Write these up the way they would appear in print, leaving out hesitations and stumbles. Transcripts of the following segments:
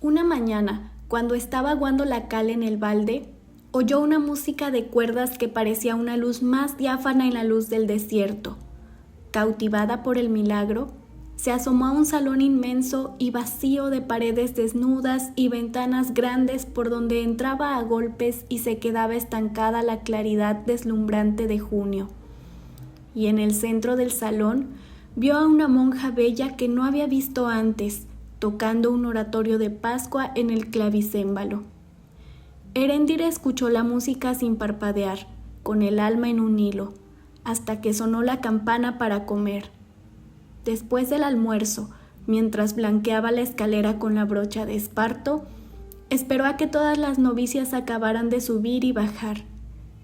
Una mañana, cuando estaba aguando la cal en el balde, oyó una música de cuerdas que parecía una luz más diáfana en la luz del desierto. Cautivada por el milagro, se asomó a un salón inmenso y vacío de paredes desnudas y ventanas grandes por donde entraba a golpes y se quedaba estancada la claridad deslumbrante de junio. Y en el centro del salón vio a una monja bella que no había visto antes, tocando un oratorio de Pascua en el clavicémbalo. Eréndira escuchó la música sin parpadear, con el alma en un hilo, hasta que sonó la campana para comer. Después del almuerzo, mientras blanqueaba la escalera con la brocha de esparto, esperó a que todas las novicias acabaran de subir y bajar.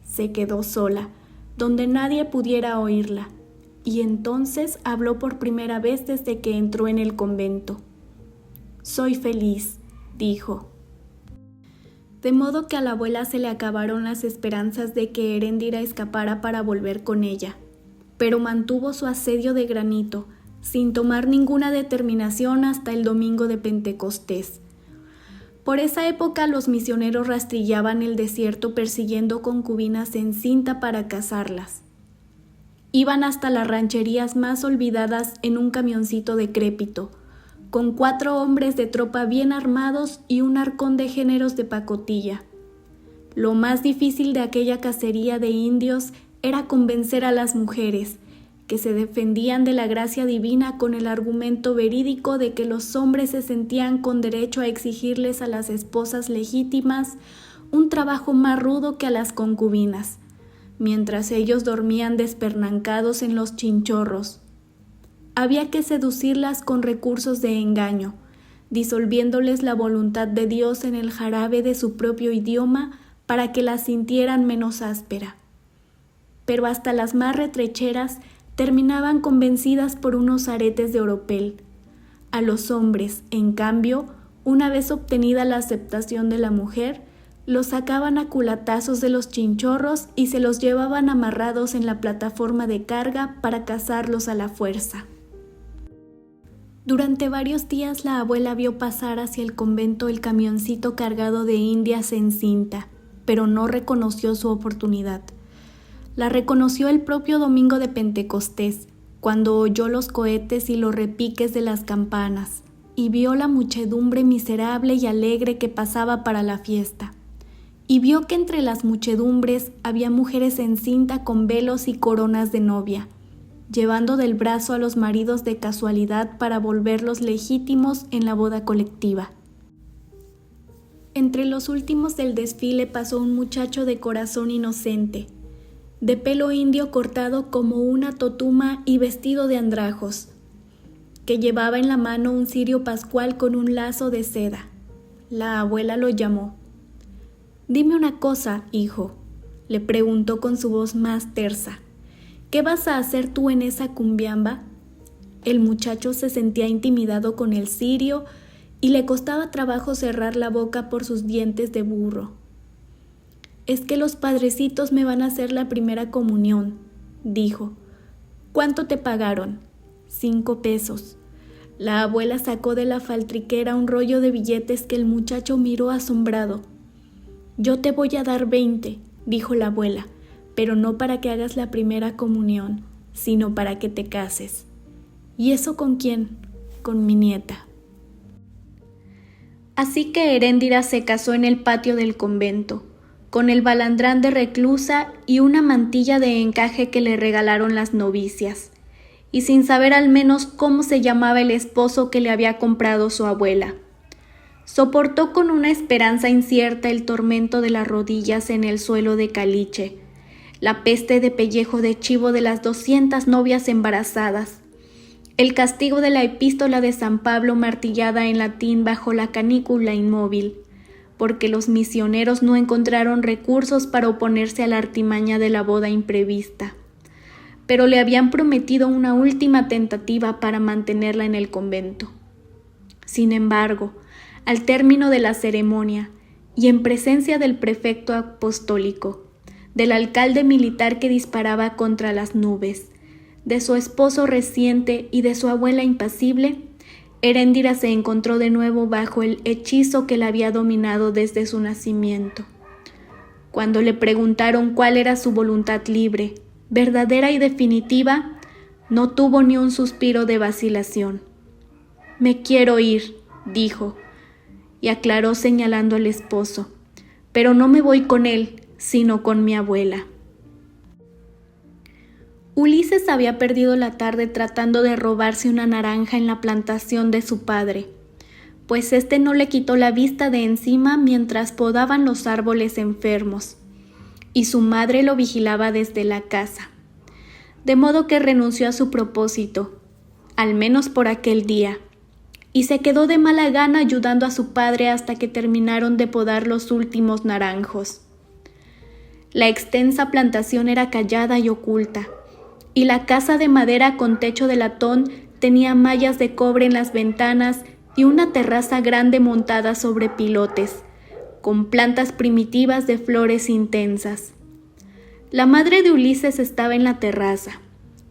Se quedó sola, donde nadie pudiera oírla, y entonces habló por primera vez desde que entró en el convento. «Soy feliz», dijo. De modo que a la abuela se le acabaron las esperanzas de que Eréndira escapara para volver con ella, pero mantuvo su asedio de granito, sin tomar ninguna determinación hasta el domingo de Pentecostés. Por esa época los misioneros rastrillaban el desierto persiguiendo concubinas en cinta para cazarlas. Iban hasta las rancherías más olvidadas en un camioncito decrépito, con 4 hombres de tropa bien armados y un arcón de géneros de pacotilla. Lo más difícil de aquella cacería de indios era convencer a las mujeres, que se defendían de la gracia divina con el argumento verídico de que los hombres se sentían con derecho a exigirles a las esposas legítimas un trabajo más rudo que a las concubinas, mientras ellos dormían despernancados en los chinchorros. Había que seducirlas con recursos de engaño, disolviéndoles la voluntad de Dios en el jarabe de su propio idioma para que la sintieran menos áspera. Pero hasta las más retrecheras terminaban convencidas por unos aretes de oropel. A los hombres, en cambio, una vez obtenida la aceptación de la mujer, los sacaban a culatazos de los chinchorros y se los llevaban amarrados en la plataforma de carga para cazarlos a la fuerza. Durante varios días la abuela vio pasar hacia el convento el camioncito cargado de indias en cinta, pero no reconoció su oportunidad. La reconoció el propio domingo de Pentecostés, cuando oyó los cohetes y los repiques de las campanas, y vio la muchedumbre miserable y alegre que pasaba para la fiesta. Y vio que entre las muchedumbres había mujeres en cinta con velos y coronas de novia, llevando del brazo a los maridos de casualidad para volverlos legítimos en la boda colectiva. Entre los últimos del desfile pasó un muchacho de corazón inocente, de pelo indio cortado como una totuma y vestido de andrajos, que llevaba en la mano un cirio pascual con un lazo de seda. La abuela lo llamó. «Dime una cosa, hijo», le preguntó con su voz más tersa. «¿Qué vas a hacer tú en esa cumbiamba?» El muchacho se sentía intimidado con el cirio y le costaba trabajo cerrar la boca por sus dientes de burro. «Es que los padrecitos me van a hacer la primera comunión», dijo. «¿Cuánto te pagaron?» «5 pesos». La abuela sacó de la faltriquera un rollo de billetes que el muchacho miró asombrado. «Yo te voy a dar 20», dijo la abuela, «pero no para que hagas la primera comunión, sino para que te cases». «¿Y eso con quién?» «Con mi nieta». Así que Eréndira se casó en el patio del convento, con el balandrán de reclusa y una mantilla de encaje que le regalaron las novicias, y sin saber al menos cómo se llamaba el esposo que le había comprado su abuela. Soportó con una esperanza incierta el tormento de las rodillas en el suelo de caliche, la peste de pellejo de chivo de las 200 novias embarazadas, el castigo de la epístola de San Pablo martillada en latín bajo la canícula inmóvil, porque los misioneros no encontraron recursos para oponerse a la artimaña de la boda imprevista, pero le habían prometido una última tentativa para mantenerla en el convento. Sin embargo, al término de la ceremonia, y en presencia del prefecto apostólico, del alcalde militar que disparaba contra las nubes, de su esposo reciente y de su abuela impasible, Heréndira se encontró de nuevo bajo el hechizo que la había dominado desde su nacimiento. Cuando le preguntaron cuál era su voluntad libre, verdadera y definitiva, no tuvo ni un suspiro de vacilación. «Me quiero ir», dijo, y aclaró señalando al esposo, «pero no me voy con él, sino con mi abuela». Ulises había perdido la tarde tratando de robarse una naranja en la plantación de su padre, pues éste no le quitó la vista de encima mientras podaban los árboles enfermos, y su madre lo vigilaba desde la casa. De modo que renunció a su propósito, al menos por aquel día, y se quedó de mala gana ayudando a su padre hasta que terminaron de podar los últimos naranjos. La extensa plantación era callada y oculta, y la casa de madera con techo de latón tenía mallas de cobre en las ventanas y una terraza grande montada sobre pilotes, con plantas primitivas de flores intensas. La madre de Ulises estaba en la terraza,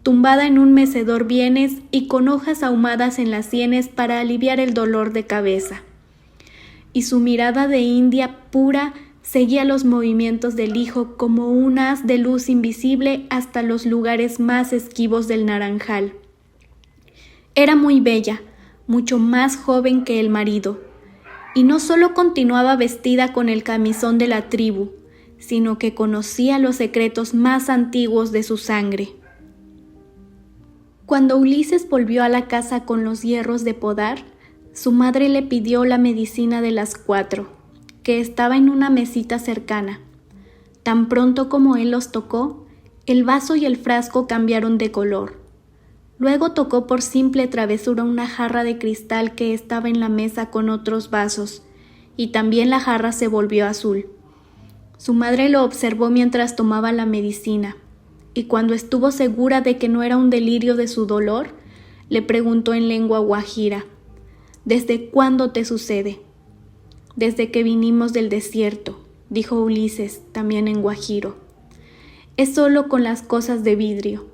tumbada en un mecedor bienes y con hojas ahumadas en las sienes para aliviar el dolor de cabeza. Y su mirada de india pura seguía los movimientos del hijo como un haz de luz invisible hasta los lugares más esquivos del naranjal. Era muy bella, mucho más joven que el marido, y no solo continuaba vestida con el camisón de la tribu, sino que conocía los secretos más antiguos de su sangre. Cuando Ulises volvió a la casa con los hierros de podar, su madre le pidió la medicina de las 4, que estaba en una mesita cercana. Tan pronto como él los tocó, el vaso y el frasco cambiaron de color. Luego tocó por simple travesura una jarra de cristal que estaba en la mesa con otros vasos, y también la jarra se volvió azul. Su madre lo observó mientras tomaba la medicina, y cuando estuvo segura de que no era un delirio de su dolor, le preguntó en lengua guajira: «¿Desde cuándo te sucede?» «Desde que vinimos del desierto», dijo Ulises, también en guajiro. «Es solo con las cosas de vidrio».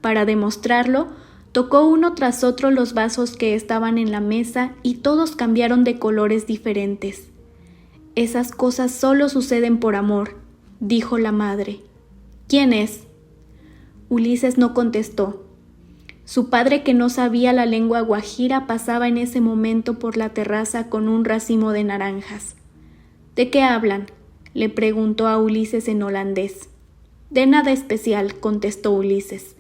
Para demostrarlo, tocó uno tras otro los vasos que estaban en la mesa y todos cambiaron de colores diferentes. «Esas cosas solo suceden por amor», dijo la madre. «¿Quién es?» Ulises no contestó. Su padre, que no sabía la lengua guajira, pasaba en ese momento por la terraza con un racimo de naranjas. «¿De qué hablan?», le preguntó a Ulises en holandés. «De nada especial», contestó Ulises.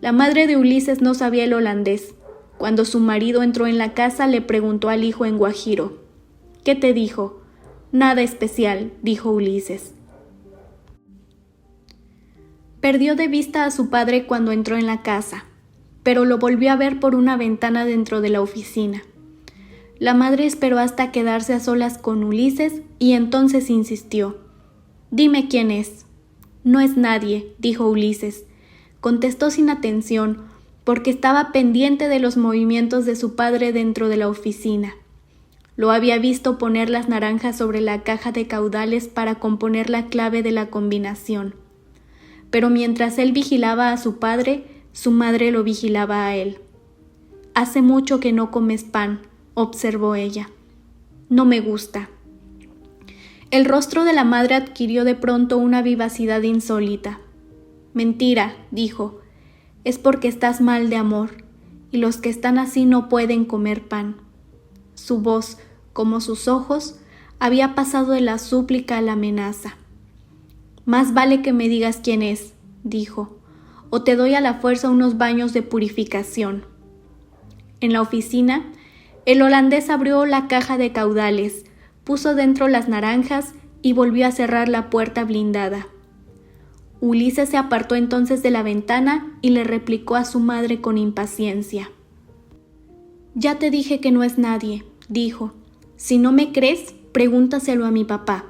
La madre de Ulises no sabía el holandés. Cuando su marido entró en la casa, le preguntó al hijo en guajiro: «¿Qué te dijo?». «Nada especial», dijo Ulises. Perdió de vista a su padre cuando entró en la casa, pero lo volvió a ver por una ventana dentro de la oficina. La madre esperó hasta quedarse a solas con Ulises y entonces insistió: «Dime quién es». «No es nadie», dijo Ulises. Contestó sin atención, porque estaba pendiente de los movimientos de su padre dentro de la oficina. Lo había visto poner las naranjas sobre la caja de caudales para componer la clave de la combinación. Pero mientras él vigilaba a su padre, su madre lo vigilaba a él. «Hace mucho que no comes pan», observó ella. «No me gusta». El rostro de la madre adquirió de pronto una vivacidad insólita. «Mentira», dijo, «es porque estás mal de amor, y los que están así no pueden comer pan». Su voz, como sus ojos, había pasado de la súplica a la amenaza. «Más vale que me digas quién es», dijo, «o te doy a la fuerza unos baños de purificación». En la oficina, el holandés abrió la caja de caudales, puso dentro las naranjas y volvió a cerrar la puerta blindada. Ulises se apartó entonces de la ventana y le replicó a su madre con impaciencia. «Ya te dije que no es nadie», dijo. «Si no me crees, pregúntaselo a mi papá».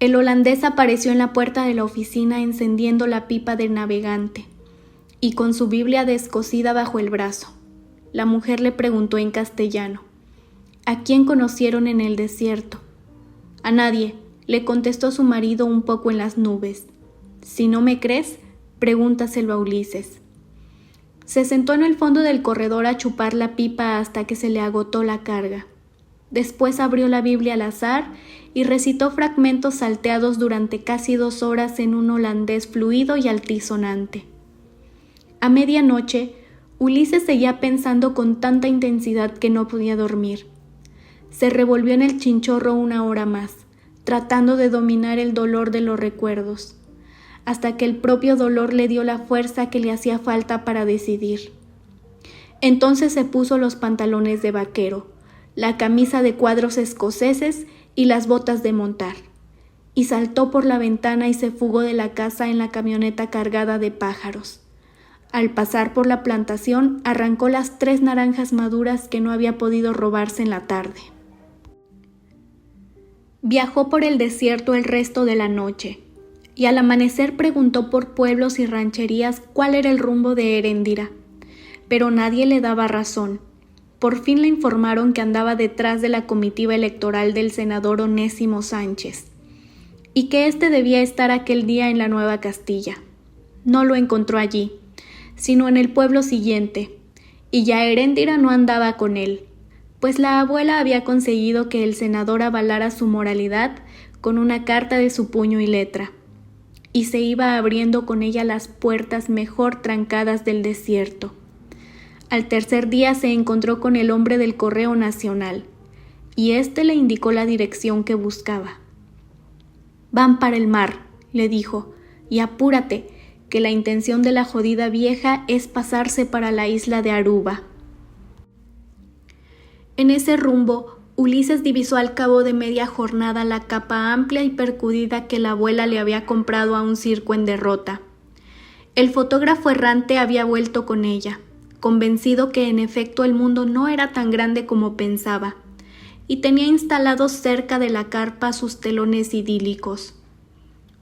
El holandés apareció en la puerta de la oficina encendiendo la pipa del navegante y con su Biblia descosida bajo el brazo. La mujer le preguntó en castellano: «¿A quién conocieron en el desierto?». «A nadie», le contestó su marido un poco en las nubes. «Si no me crees, pregúntaselo a Ulises». Se sentó en el fondo del corredor a chupar la pipa hasta que se le agotó la carga. Después abrió la Biblia al azar y recitó fragmentos salteados durante casi 2 horas en un holandés fluido y altisonante. A medianoche, Ulises seguía pensando con tanta intensidad que no podía dormir. Se revolvió en el chinchorro 1 hora más, tratando de dominar el dolor de los recuerdos, hasta que el propio dolor le dio la fuerza que le hacía falta para decidir. Entonces se puso los pantalones de vaquero, la camisa de cuadros escoceses y las botas de montar, y saltó por la ventana y se fugó de la casa en la camioneta cargada de pájaros. Al pasar por la plantación, arrancó las 3 naranjas maduras que no había podido robarse en la tarde. Viajó por el desierto el resto de la noche, y al amanecer preguntó por pueblos y rancherías cuál era el rumbo de Heréndira, pero nadie le daba razón. Por fin le informaron que andaba detrás de la comitiva electoral del senador Onésimo Sánchez, y que éste debía estar aquel día en la Nueva Castilla. No lo encontró allí, sino en el pueblo siguiente, y ya Heréndira no andaba con él, pues la abuela había conseguido que el senador avalara su moralidad con una carta de su puño y letra, y se iba abriendo con ella las puertas mejor trancadas del desierto. Al tercer día se encontró con el hombre del Correo Nacional, y éste le indicó la dirección que buscaba. «Van para el mar», le dijo, «y apúrate, que la intención de la jodida vieja es pasarse para la isla de Aruba». En ese rumbo, Ulises divisó al cabo de media jornada la capa amplia y percudida que la abuela le había comprado a un circo en derrota. El fotógrafo errante había vuelto con ella, convencido que en efecto el mundo no era tan grande como pensaba, y tenía instalados cerca de la carpa sus telones idílicos.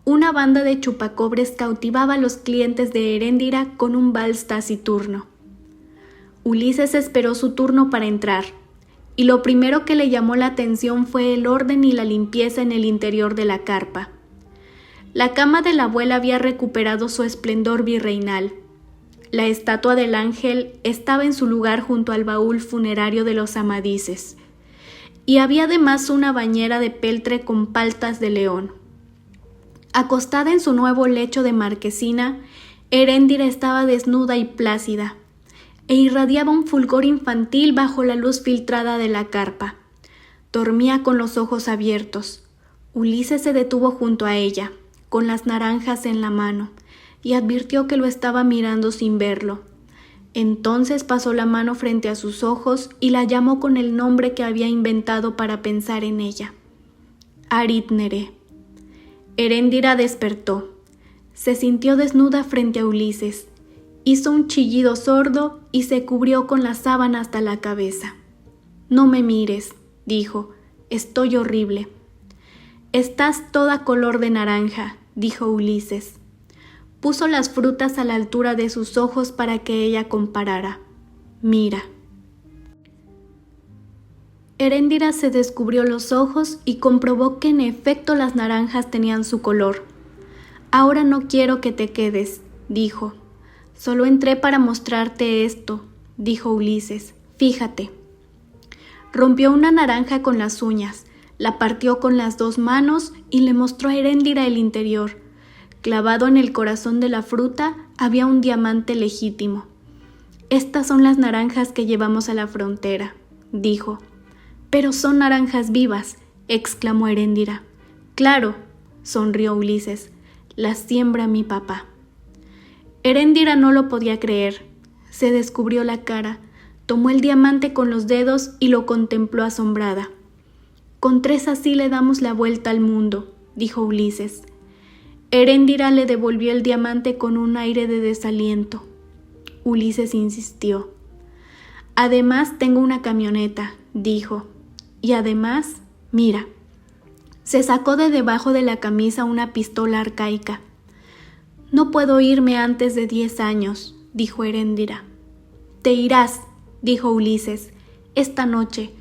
Una banda de chupacobres cautivaba a los clientes de Heréndira con un vals taciturno. Ulises esperó su turno para entrar, y lo primero que le llamó la atención fue el orden y la limpieza en el interior de la carpa. La cama de la abuela había recuperado su esplendor virreinal. La estatua del ángel estaba en su lugar junto al baúl funerario de los Amadises, y había además una bañera de peltre con paltas de león. Acostada en su nuevo lecho de marquesina, Heréndira estaba desnuda y plácida, e irradiaba un fulgor infantil bajo la luz filtrada de la carpa. Dormía con los ojos abiertos. Ulises se detuvo junto a ella, con las naranjas en la mano, y advirtió que lo estaba mirando sin verlo. Entonces pasó la mano frente a sus ojos y la llamó con el nombre que había inventado para pensar en ella: Aritnere. Heréndira despertó. Se sintió desnuda frente a Ulises. Hizo un chillido sordo y se cubrió con la sábana hasta la cabeza. «No me mires», dijo, «estoy horrible». «Estás toda color de naranja», dijo Ulises. Puso las frutas a la altura de sus ojos para que ella comparara. «Mira». Heréndira se descubrió los ojos y comprobó que en efecto las naranjas tenían su color. «Ahora no quiero que te quedes», dijo. «Solo entré para mostrarte esto», dijo Ulises. «Fíjate». Rompió una naranja con las uñas, la partió con las 2 manos y le mostró a Heréndira el interior. Clavado en el corazón de la fruta había un diamante legítimo. «Estas son las naranjas que llevamos a la frontera», dijo. «Pero son naranjas vivas», exclamó Heréndira. «Claro», sonrió Ulises, «las siembra mi papá». Heréndira no lo podía creer. Se descubrió la cara, tomó el diamante con los dedos y lo contempló asombrada. «Con 3 así le damos la vuelta al mundo», dijo Ulises. Heréndira le devolvió el diamante con un aire de desaliento. Ulises insistió. «Además tengo una camioneta», dijo. «Y además, mira». Se sacó de debajo de la camisa una pistola arcaica. «No puedo irme antes de 10 años», dijo Heréndira. «Te irás», dijo Ulises. «Esta noche,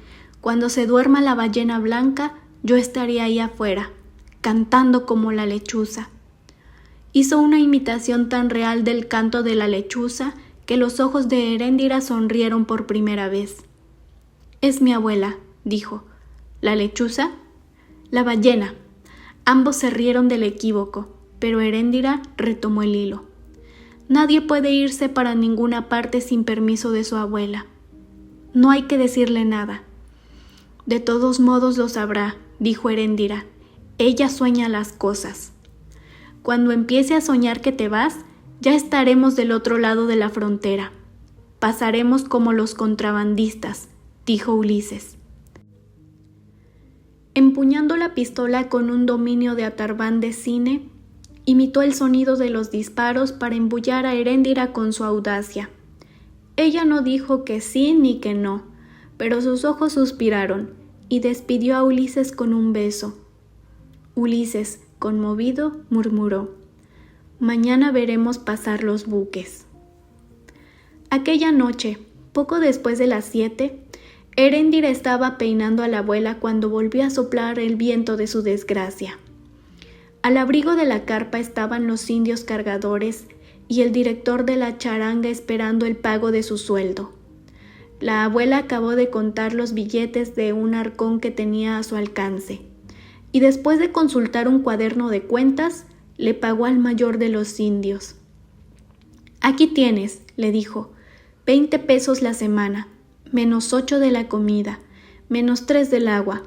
cuando se duerma la ballena blanca, yo estaré ahí afuera, cantando como la lechuza». Hizo una imitación tan real del canto de la lechuza que los ojos de Heréndira sonrieron por primera vez. «Es mi abuela», dijo. «¿La lechuza?» «La ballena». Ambos se rieron del equívoco, pero Heréndira retomó el hilo. «Nadie puede irse para ninguna parte sin permiso de su abuela. No hay que decirle nada». «De todos modos lo sabrá», dijo Heréndira. «Ella sueña las cosas». «Cuando empiece a soñar que te vas, ya estaremos del otro lado de la frontera. Pasaremos como los contrabandistas», dijo Ulises. Empuñando la pistola con un dominio de atarbán de cine, imitó el sonido de los disparos para embullar a Heréndira con su audacia. Ella no dijo que sí ni que no, pero sus ojos suspiraron y despidió a Ulises con un beso. Ulises, conmovido, murmuró: «Mañana veremos pasar los buques». Aquella noche, poco después de las 7, Heréndira estaba peinando a la abuela cuando volvió a soplar el viento de su desgracia. Al abrigo de la carpa estaban los indios cargadores y el director de la charanga esperando el pago de su sueldo. La abuela acabó de contar los billetes de un arcón que tenía a su alcance, y después de consultar un cuaderno de cuentas, le pagó al mayor de los indios. «Aquí tienes», le dijo, 20 pesos la semana, menos 8 de la comida, menos 3 del agua,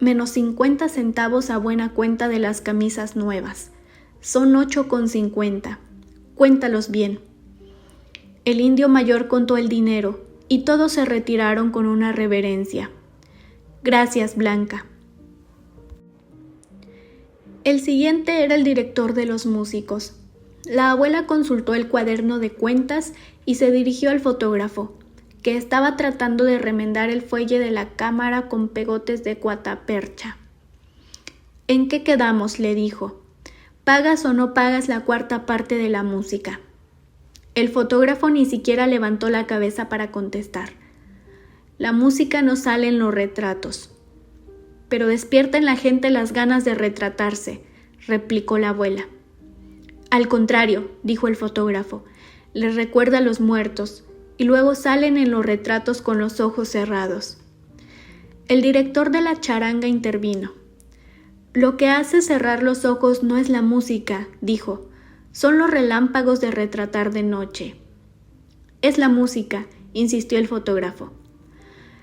menos 50 centavos a buena cuenta de las camisas nuevas. Son 8,50. Cuéntalos bien». El indio mayor contó el dinero y todos se retiraron con una reverencia. «Gracias, Blanca». El siguiente era el director de los músicos. La abuela consultó el cuaderno de cuentas y se dirigió al fotógrafo, que estaba tratando de remendar el fuelle de la cámara con pegotes de cuatapercha. «¿En qué quedamos?», le dijo. «¿Pagas o no pagas la cuarta parte de la música?». El fotógrafo ni siquiera levantó la cabeza para contestar. «La música no sale en los retratos». «Pero despierta en la gente las ganas de retratarse», replicó la abuela. «Al contrario», dijo el fotógrafo, «les recuerda a los muertos, y luego salen en los retratos con los ojos cerrados». El director de la charanga intervino. «Lo que hace cerrar los ojos no es la música», dijo, «son los relámpagos de retratar de noche». «Es la música», insistió el fotógrafo.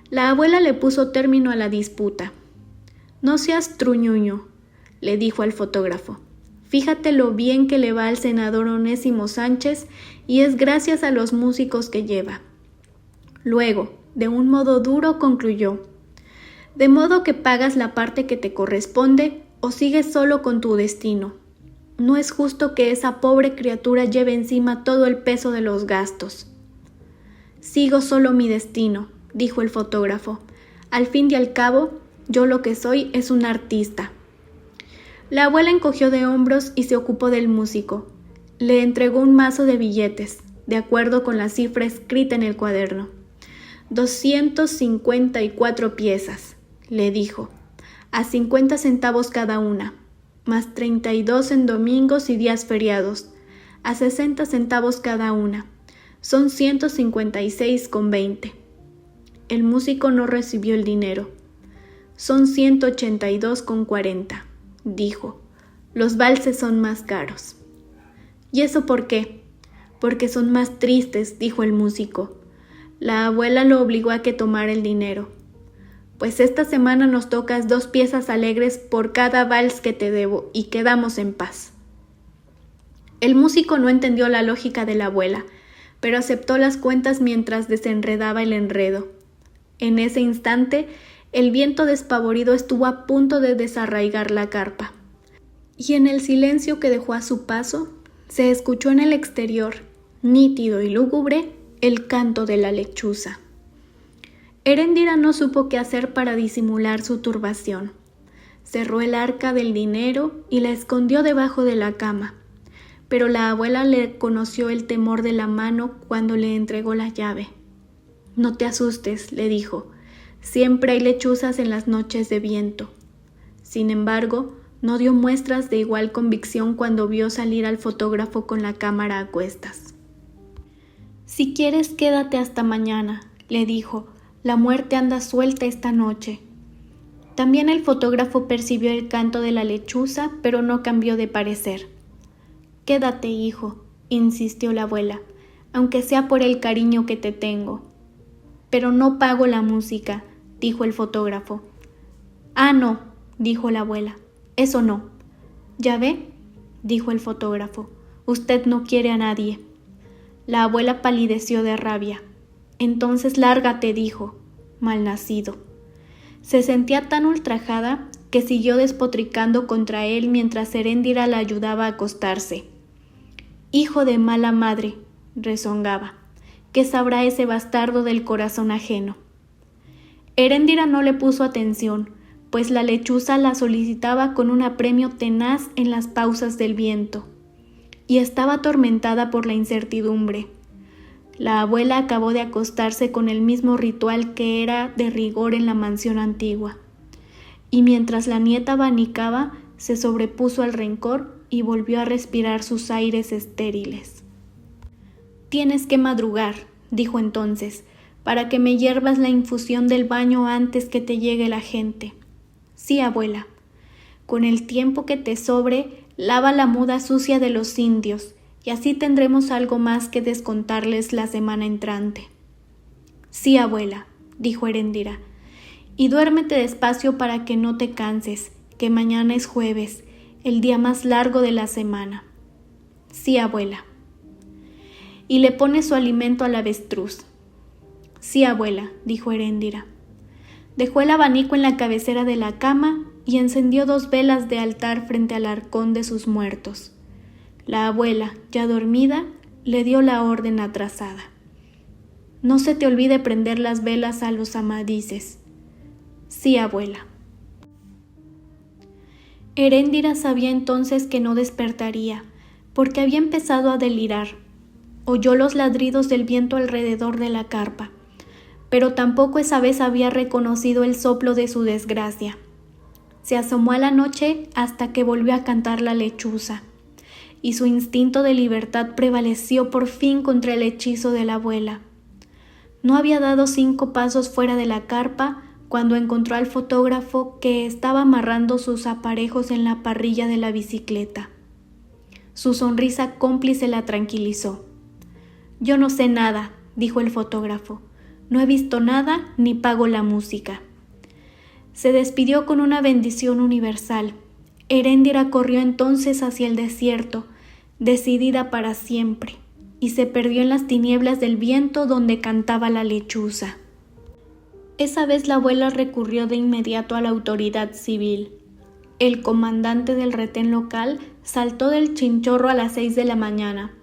La abuela le puso término a la disputa. «No seas truñuño», le dijo al fotógrafo. «Fíjate lo bien que le va al senador Onésimo Sánchez y es gracias a los músicos que lleva». Luego, de un modo duro, concluyó: «De modo que pagas la parte que te corresponde o sigues solo con tu destino. No es justo que esa pobre criatura lleve encima todo el peso de los gastos». «Sigo solo mi destino», dijo el fotógrafo. «Al fin y al cabo, yo lo que soy es un artista». La abuela encogió de hombros y se ocupó del músico. Le entregó un mazo de billetes, de acuerdo con la cifra escrita en el cuaderno. 254 piezas, le dijo, a 50 centavos cada una, más 32 en domingos y días feriados, a 60 centavos cada una. Son 156,20. El músico no recibió el dinero. «Son 182,40, dijo. «Los valses son más caros». «¿Y eso por qué?» «Porque son más tristes», dijo el músico. La abuela lo obligó a que tomara el dinero. «Pues esta semana nos tocas 2 piezas alegres por cada vals que te debo y quedamos en paz». El músico no entendió la lógica de la abuela, pero aceptó las cuentas mientras desenredaba el enredo. En ese instante, el viento despavorido estuvo a punto de desarraigar la carpa, y en el silencio que dejó a su paso, se escuchó en el exterior, nítido y lúgubre, el canto de la lechuza. Heréndira no supo qué hacer para disimular su turbación. Cerró el arca del dinero y la escondió debajo de la cama, pero la abuela le conoció el temor de la mano cuando le entregó la llave. «No te asustes», le dijo. «Siempre hay lechuzas en las noches de viento». Sin embargo, no dio muestras de igual convicción cuando vio salir al fotógrafo con la cámara a cuestas. Si quieres, quédate hasta mañana, le dijo. La muerte anda suelta esta noche. También el fotógrafo percibió el canto de la lechuza, pero no cambió de parecer. Quédate, hijo, insistió la abuela, aunque sea por el cariño que te tengo. Pero no pago la música, dijo el fotógrafo. Ah, no, dijo la abuela, eso no. ¿Ya ve?, dijo el fotógrafo, usted no quiere a nadie. La abuela palideció de rabia. Entonces lárgate, dijo, malnacido. Se sentía tan ultrajada que siguió despotricando contra él mientras Heréndira la ayudaba a acostarse. Hijo de mala madre, rezongaba, ¿qué sabrá ese bastardo del corazón ajeno? Heréndira no le puso atención, pues la lechuza la solicitaba con un apremio tenaz en las pausas del viento, y estaba atormentada por la incertidumbre. La abuela acabó de acostarse con el mismo ritual que era de rigor en la mansión antigua, y mientras la nieta abanicaba, se sobrepuso al rencor y volvió a respirar sus aires estériles. Tienes que madrugar, dijo entonces, para que me hiervas la infusión del baño antes que te llegue la gente. Sí, abuela. Con el tiempo que te sobre, lava la muda sucia de los indios, y así tendremos algo más que descontarles la semana entrante. Sí, abuela, dijo Heréndira, y duérmete despacio para que no te canses, que mañana es jueves, el día más largo de la semana. Sí, abuela. Y le pone su alimento al avestruz. Sí, abuela, dijo Heréndira. Dejó el abanico en la cabecera de la cama y encendió 2 velas de altar frente al arcón de sus muertos. La abuela, ya dormida, le dio la orden atrasada. No se te olvide prender las velas a los amadises. Sí, abuela. Heréndira sabía entonces que no despertaría, porque había empezado a delirar. Oyó los ladridos del viento alrededor de la carpa, pero tampoco esa vez había reconocido el soplo de su desgracia. Se asomó a la noche hasta que volvió a cantar la lechuza, y su instinto de libertad prevaleció por fin contra el hechizo de la abuela. No había dado 5 pasos fuera de la carpa cuando encontró al fotógrafo que estaba amarrando sus aparejos en la parrilla de la bicicleta. Su sonrisa cómplice la tranquilizó. «Yo no sé nada», dijo el fotógrafo. «No he visto nada ni pago la música». Se despidió con una bendición universal. Heréndira corrió entonces hacia el desierto, decidida para siempre, y se perdió en las tinieblas del viento donde cantaba la lechuza. Esa vez la abuela recurrió de inmediato a la autoridad civil. El comandante del retén local saltó del chinchorro a las 6 de la mañana,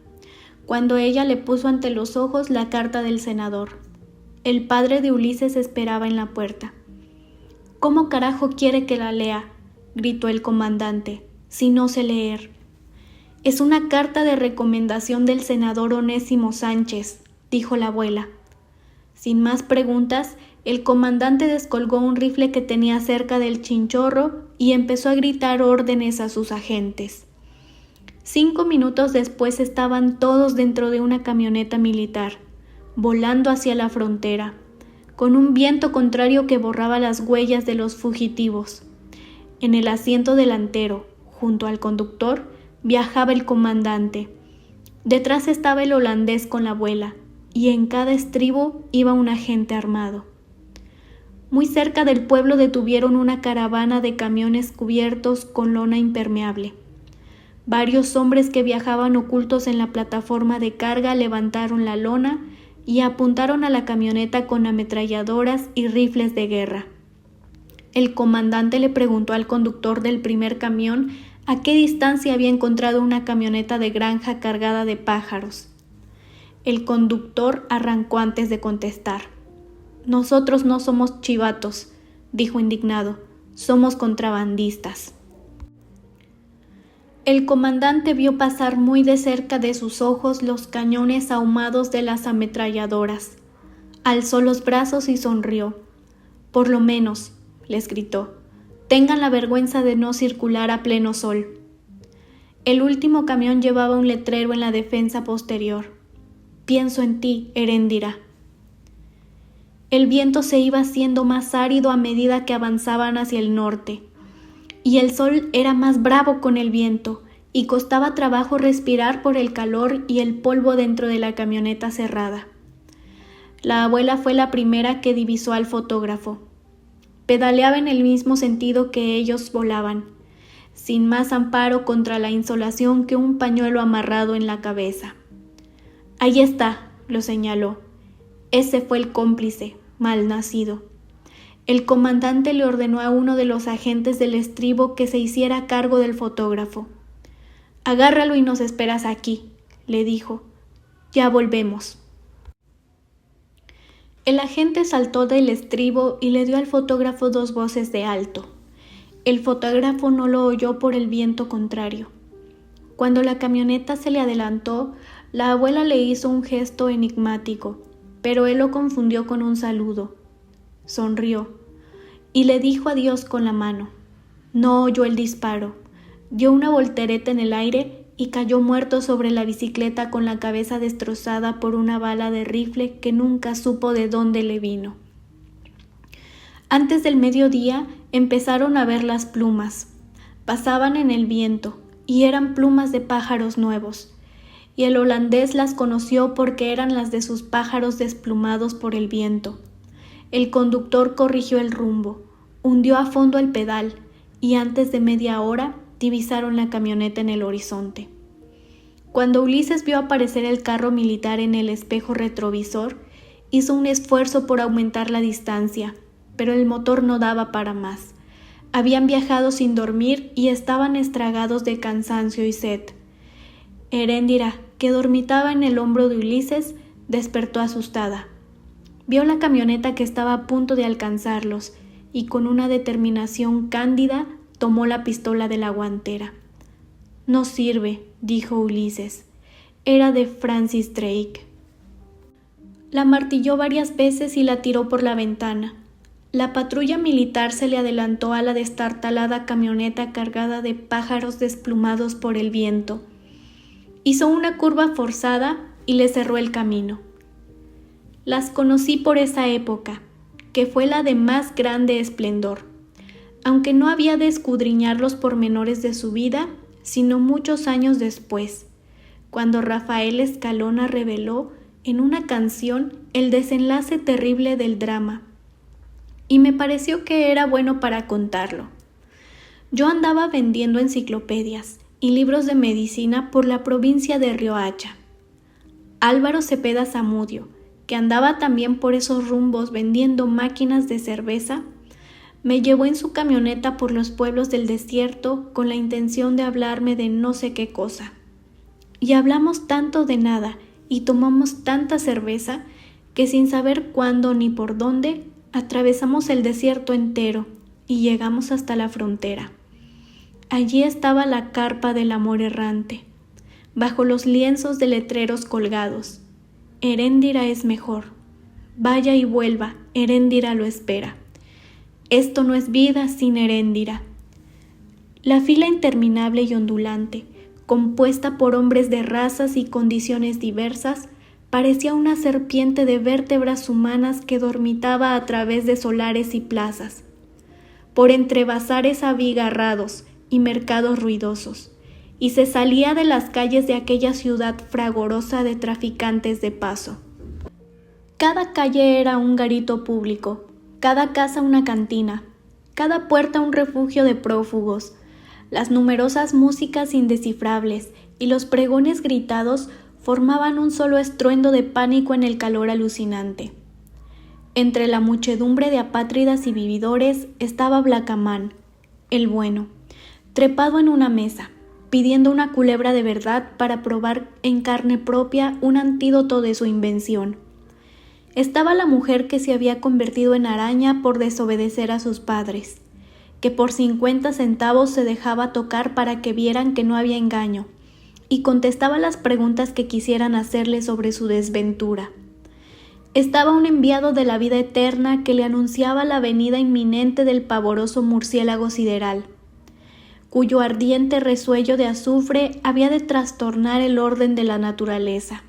cuando ella le puso ante los ojos la carta del senador. El padre de Ulises esperaba en la puerta. «¿Cómo carajo quiere que la lea?», gritó el comandante, «si no sé leer». «Es una carta de recomendación del senador Onésimo Sánchez», dijo la abuela. Sin más preguntas, el comandante descolgó un rifle que tenía cerca del chinchorro y empezó a gritar órdenes a sus agentes. 5 minutos después estaban todos dentro de una camioneta militar, volando hacia la frontera, con un viento contrario que borraba las huellas de los fugitivos. En el asiento delantero, junto al conductor, viajaba el comandante. Detrás estaba el holandés con la abuela, y en cada estribo iba un agente armado. Muy cerca del pueblo detuvieron una caravana de camiones cubiertos con lona impermeable. Varios hombres que viajaban ocultos en la plataforma de carga levantaron la lona y apuntaron a la camioneta con ametralladoras y rifles de guerra. El comandante le preguntó al conductor del primer camión a qué distancia había encontrado una camioneta de granja cargada de pájaros. El conductor arrancó antes de contestar. «Nosotros no somos chivatos», dijo indignado, «somos contrabandistas». El comandante vio pasar muy de cerca de sus ojos los cañones ahumados de las ametralladoras. Alzó los brazos y sonrió. «Por lo menos», les gritó, «tengan la vergüenza de no circular a pleno sol». El último camión llevaba un letrero en la defensa posterior. Pienso en ti, Heréndira. El viento se iba haciendo más árido a medida que avanzaban hacia el norte, y el sol era más bravo con el viento, y costaba trabajo respirar por el calor y el polvo dentro de la camioneta cerrada. La abuela fue la primera que divisó al fotógrafo. Pedaleaba en el mismo sentido que ellos volaban, sin más amparo contra la insolación que un pañuelo amarrado en la cabeza. «Ahí está», lo señaló. Ese fue el cómplice, malnacido. El comandante le ordenó a uno de los agentes del estribo que se hiciera cargo del fotógrafo. «Agárralo y nos esperas aquí», le dijo. «Ya volvemos». El agente saltó del estribo y le dio al fotógrafo 2 voces de alto. El fotógrafo no lo oyó por el viento contrario. Cuando la camioneta se le adelantó, la abuela le hizo un gesto enigmático, pero él lo confundió con un saludo. Sonrió y le dijo adiós con la mano. No oyó el disparo. Dio una voltereta en el aire y cayó muerto sobre la bicicleta con la cabeza destrozada por una bala de rifle que nunca supo de dónde le vino. Antes del mediodía empezaron a ver las plumas. Pasaban en el viento y eran plumas de pájaros nuevos, y el holandés las conoció porque eran las de sus pájaros desplumados por el viento. El conductor corrigió el rumbo, hundió a fondo el pedal y antes de media hora divisaron la camioneta en el horizonte. Cuando Ulises vio aparecer el carro militar en el espejo retrovisor, hizo un esfuerzo por aumentar la distancia, pero el motor no daba para más. Habían viajado sin dormir y estaban estragados de cansancio y sed. Heréndira, que dormitaba en el hombro de Ulises, despertó asustada. Vio la camioneta que estaba a punto de alcanzarlos y con una determinación cándida tomó la pistola de la guantera. «No sirve», dijo Ulises. Era de Francis Drake. La martilló varias veces y la tiró por la ventana. La patrulla militar se le adelantó a la destartalada camioneta cargada de pájaros desplumados por el viento. Hizo una curva forzada y le cerró el camino. Las conocí por esa época, que fue la de más grande esplendor, aunque no había de escudriñar los pormenores de su vida, sino muchos años después, cuando Rafael Escalona reveló en una canción el desenlace terrible del drama, y me pareció que era bueno para contarlo. Yo andaba vendiendo enciclopedias y libros de medicina por la provincia de Riohacha. Álvaro Cepeda Zamudio, que andaba también por esos rumbos vendiendo máquinas de cerveza, me llevó en su camioneta por los pueblos del desierto con la intención de hablarme de no sé qué cosa. Y hablamos tanto de nada y tomamos tanta cerveza que sin saber cuándo ni por dónde atravesamos el desierto entero y llegamos hasta la frontera. Allí estaba la carpa del amor errante, bajo los lienzos de letreros colgados. Heréndira es mejor. Vaya y vuelva, Heréndira lo espera. Esto no es vida sin Heréndira. La fila interminable y ondulante, compuesta por hombres de razas y condiciones diversas, parecía una serpiente de vértebras humanas que dormitaba a través de solares y plazas, por entre bazares abigarrados y mercados ruidosos, y se salía de las calles de aquella ciudad fragorosa de traficantes de paso. Cada calle era un garito público, cada casa una cantina, cada puerta un refugio de prófugos. Las numerosas músicas indescifrables y los pregones gritados formaban un solo estruendo de pánico en el calor alucinante. Entre la muchedumbre de apátridas y vividores estaba Blacamán, el bueno, trepado en una mesa, pidiendo una culebra de verdad para probar en carne propia un antídoto de su invención. Estaba la mujer que se había convertido en araña por desobedecer a sus padres, que por 50 centavos se dejaba tocar para que vieran que no había engaño, y contestaba las preguntas que quisieran hacerle sobre su desventura. Estaba un enviado de la vida eterna que le anunciaba la venida inminente del pavoroso murciélago sideral, cuyo ardiente resuello de azufre había de trastornar el orden de la naturaleza.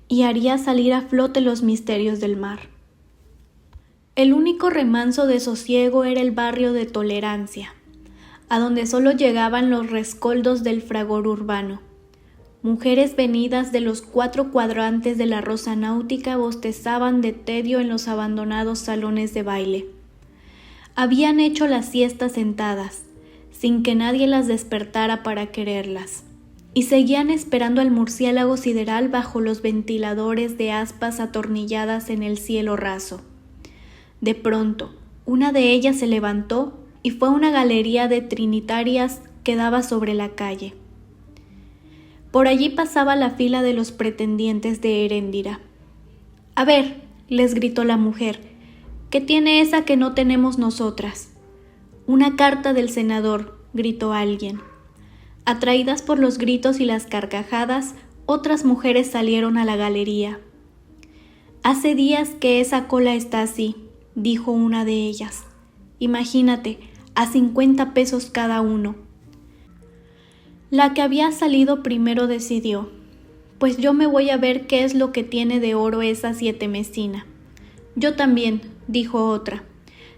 y haría salir a flote los misterios del mar. El único remanso de sosiego era el barrio de Tolerancia, a donde solo llegaban los rescoldos del fragor urbano. Mujeres venidas de los 4 cuadrantes de la rosa náutica bostezaban de tedio en los abandonados salones de baile. Habían hecho la siesta sentadas, sin que nadie las despertara para quererlas, y seguían esperando al murciélago sideral bajo los ventiladores de aspas atornilladas en el cielo raso. De pronto, una de ellas se levantó y fue a una galería de trinitarias que daba sobre la calle. Por allí pasaba la fila de los pretendientes de Heréndira. «A ver», les gritó la mujer, «¿qué tiene esa que no tenemos nosotras?» «Una carta del senador», gritó alguien. Atraídas por los gritos y las carcajadas, otras mujeres salieron a la galería. «Hace días que esa cola está así», dijo una de ellas. «Imagínate, a 50 pesos cada uno». La que había salido primero decidió: «Pues yo me voy a ver qué es lo que tiene de oro esa 7 mesina». «Yo también», dijo otra.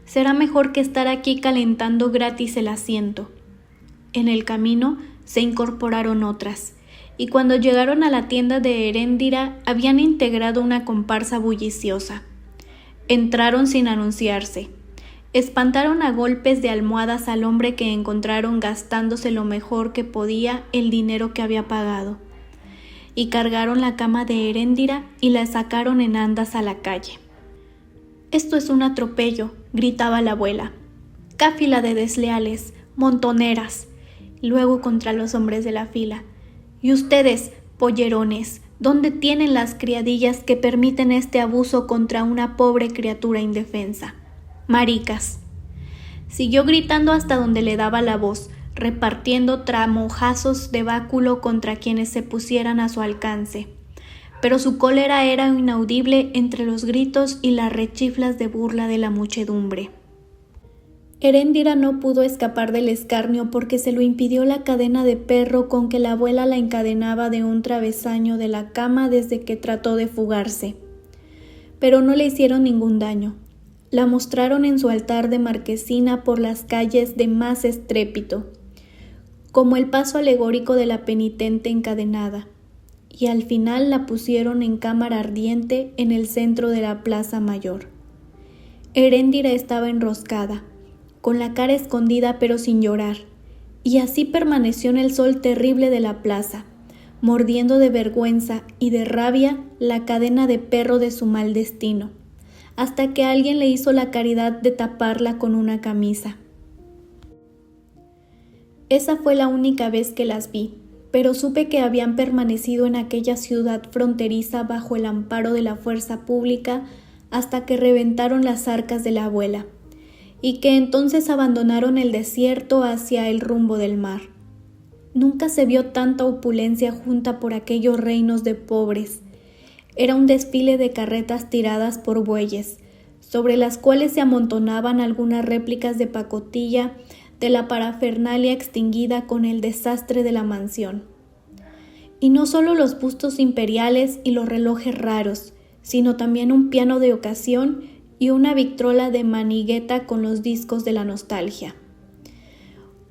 «Será mejor que estar aquí calentando gratis el asiento». En el camino se incorporaron otras, y cuando llegaron a la tienda de Heréndira habían integrado una comparsa bulliciosa. Entraron sin anunciarse. Espantaron a golpes de almohadas al hombre que encontraron gastándose lo mejor que podía el dinero que había pagado, y cargaron la cama de Heréndira y la sacaron en andas a la calle. «Esto es un atropello», gritaba la abuela. «Cáfila de desleales, montoneras». Luego contra los hombres de la fila: «¿Y ustedes, pollerones, dónde tienen las criadillas que permiten este abuso contra una pobre criatura indefensa? Maricas». Siguió gritando hasta donde le daba la voz, repartiendo tramojazos de báculo contra quienes se pusieran a su alcance. Pero su cólera era inaudible entre los gritos y las rechiflas de burla de la muchedumbre. Heréndira no pudo escapar del escarnio porque se lo impidió la cadena de perro con que la abuela la encadenaba de un travesaño de la cama desde que trató de fugarse. Pero no le hicieron ningún daño. La mostraron en su altar de marquesina por las calles de más estrépito, como el paso alegórico de la penitente encadenada, y al final la pusieron en cámara ardiente en el centro de la plaza mayor. Heréndira estaba enroscada, con la cara escondida pero sin llorar, y así permaneció en el sol terrible de la plaza, mordiendo de vergüenza y de rabia la cadena de perro de su mal destino, hasta que alguien le hizo la caridad de taparla con una camisa. Esa fue la única vez que las vi, pero supe que habían permanecido en aquella ciudad fronteriza bajo el amparo de la fuerza pública hasta que reventaron las arcas de la abuela, y que entonces abandonaron el desierto hacia el rumbo del mar. Nunca se vio tanta opulencia junta por aquellos reinos de pobres. Era un desfile de carretas tiradas por bueyes, sobre las cuales se amontonaban algunas réplicas de pacotilla de la parafernalia extinguida con el desastre de la mansión. Y no solo los bustos imperiales y los relojes raros, sino también un piano de ocasión y una victrola de manigueta con los discos de la nostalgia.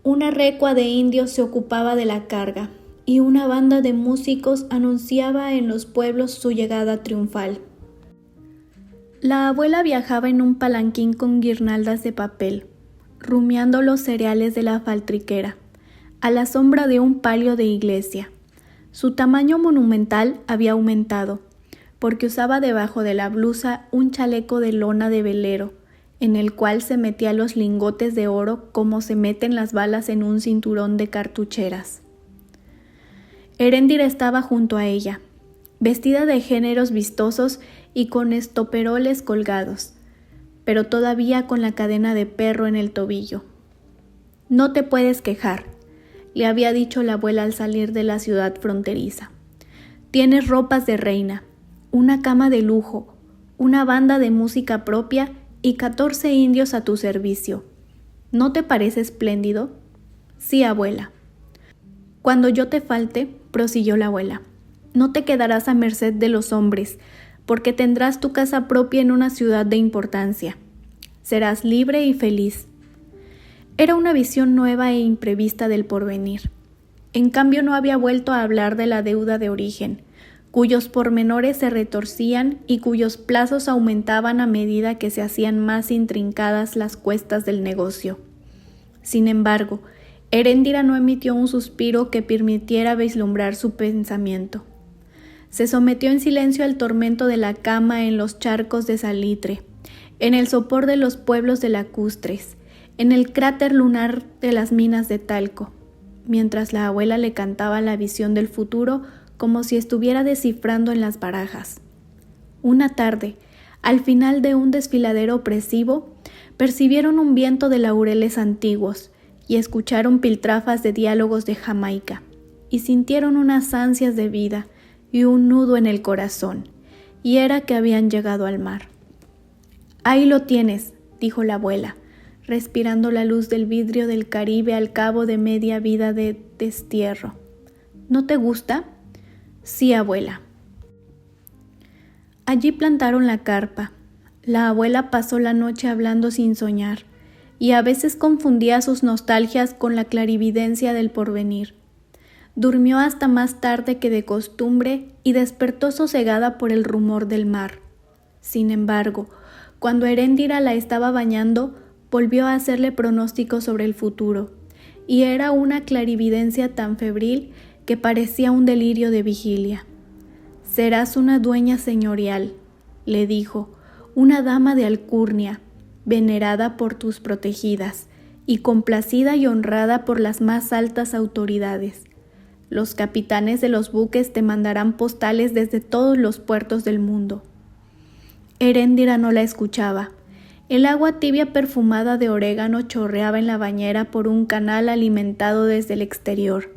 Una recua de indios se ocupaba de la carga, y una banda de músicos anunciaba en los pueblos su llegada triunfal. La abuela viajaba en un palanquín con guirnaldas de papel, rumiando los cereales de la faltriquera, a la sombra de un palio de iglesia. Su tamaño monumental había aumentado, porque usaba debajo de la blusa un chaleco de lona de velero, en el cual se metía los lingotes de oro como se meten las balas en un cinturón de cartucheras. Heréndira estaba junto a ella, vestida de géneros vistosos y con estoperoles colgados, pero todavía con la cadena de perro en el tobillo. «No te puedes quejar», le había dicho la abuela al salir de la ciudad fronteriza. «Tienes ropas de reina, una cama de lujo, una banda de música propia y 14 indios a tu servicio. ¿No te parece espléndido?» «Sí, abuela». «Cuando yo te falte», prosiguió la abuela, No te quedarás a merced de los hombres, porque tendrás tu casa propia en una ciudad de importancia. Serás libre y feliz. Era una visión nueva e imprevista del porvenir. En cambio, no había vuelto a hablar de la deuda de origen, cuyos pormenores se retorcían y cuyos plazos aumentaban a medida que se hacían más intrincadas las cuestas del negocio. Sin embargo, Heréndira no emitió un suspiro que permitiera vislumbrar su pensamiento. Se sometió en silencio al tormento de la cama en los charcos de salitre, en el sopor de los pueblos de lacustres, en el cráter lunar de las minas de talco, mientras la abuela le cantaba la visión del futuro como si estuviera descifrando en las barajas. Una tarde, al final de un desfiladero opresivo, percibieron un viento de laureles antiguos y escucharon piltrafas de diálogos de Jamaica, y sintieron unas ansias de vida y un nudo en el corazón, y era que habían llegado al mar. «Ahí lo tienes», dijo la abuela, respirando la luz del vidrio del Caribe al cabo de media vida de destierro. «¿No te gusta?» «Sí, abuela». Allí plantaron la carpa. La abuela pasó la noche hablando sin soñar, y a veces confundía sus nostalgias con la clarividencia del porvenir. Durmió hasta más tarde que de costumbre y despertó sosegada por el rumor del mar. Sin embargo, cuando Heréndira la estaba bañando, volvió a hacerle pronósticos sobre el futuro, y era una clarividencia tan febril que parecía un delirio de vigilia. «Serás una dueña señorial», le dijo, «una dama de alcurnia, venerada por tus protegidas, y complacida y honrada por las más altas autoridades. Los capitanes de los buques te mandarán postales desde todos los puertos del mundo». Heréndira no la escuchaba. El agua tibia perfumada de orégano chorreaba en la bañera por un canal alimentado desde el exterior.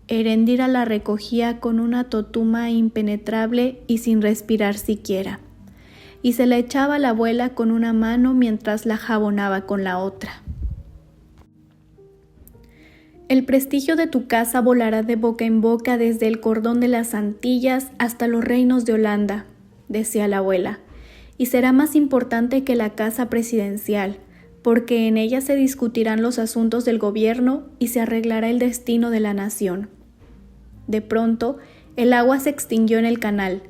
Heréndira la recogía con una totuma impenetrable y sin respirar siquiera, y se la echaba a la abuela con una mano mientras la jabonaba con la otra. «El prestigio de tu casa volará de boca en boca desde el cordón de las Antillas hasta los reinos de Holanda», decía la abuela, «y será más importante que la casa presidencial, porque en ella se discutirán los asuntos del gobierno y se arreglará el destino de la nación». De pronto, el agua se extinguió en el canal.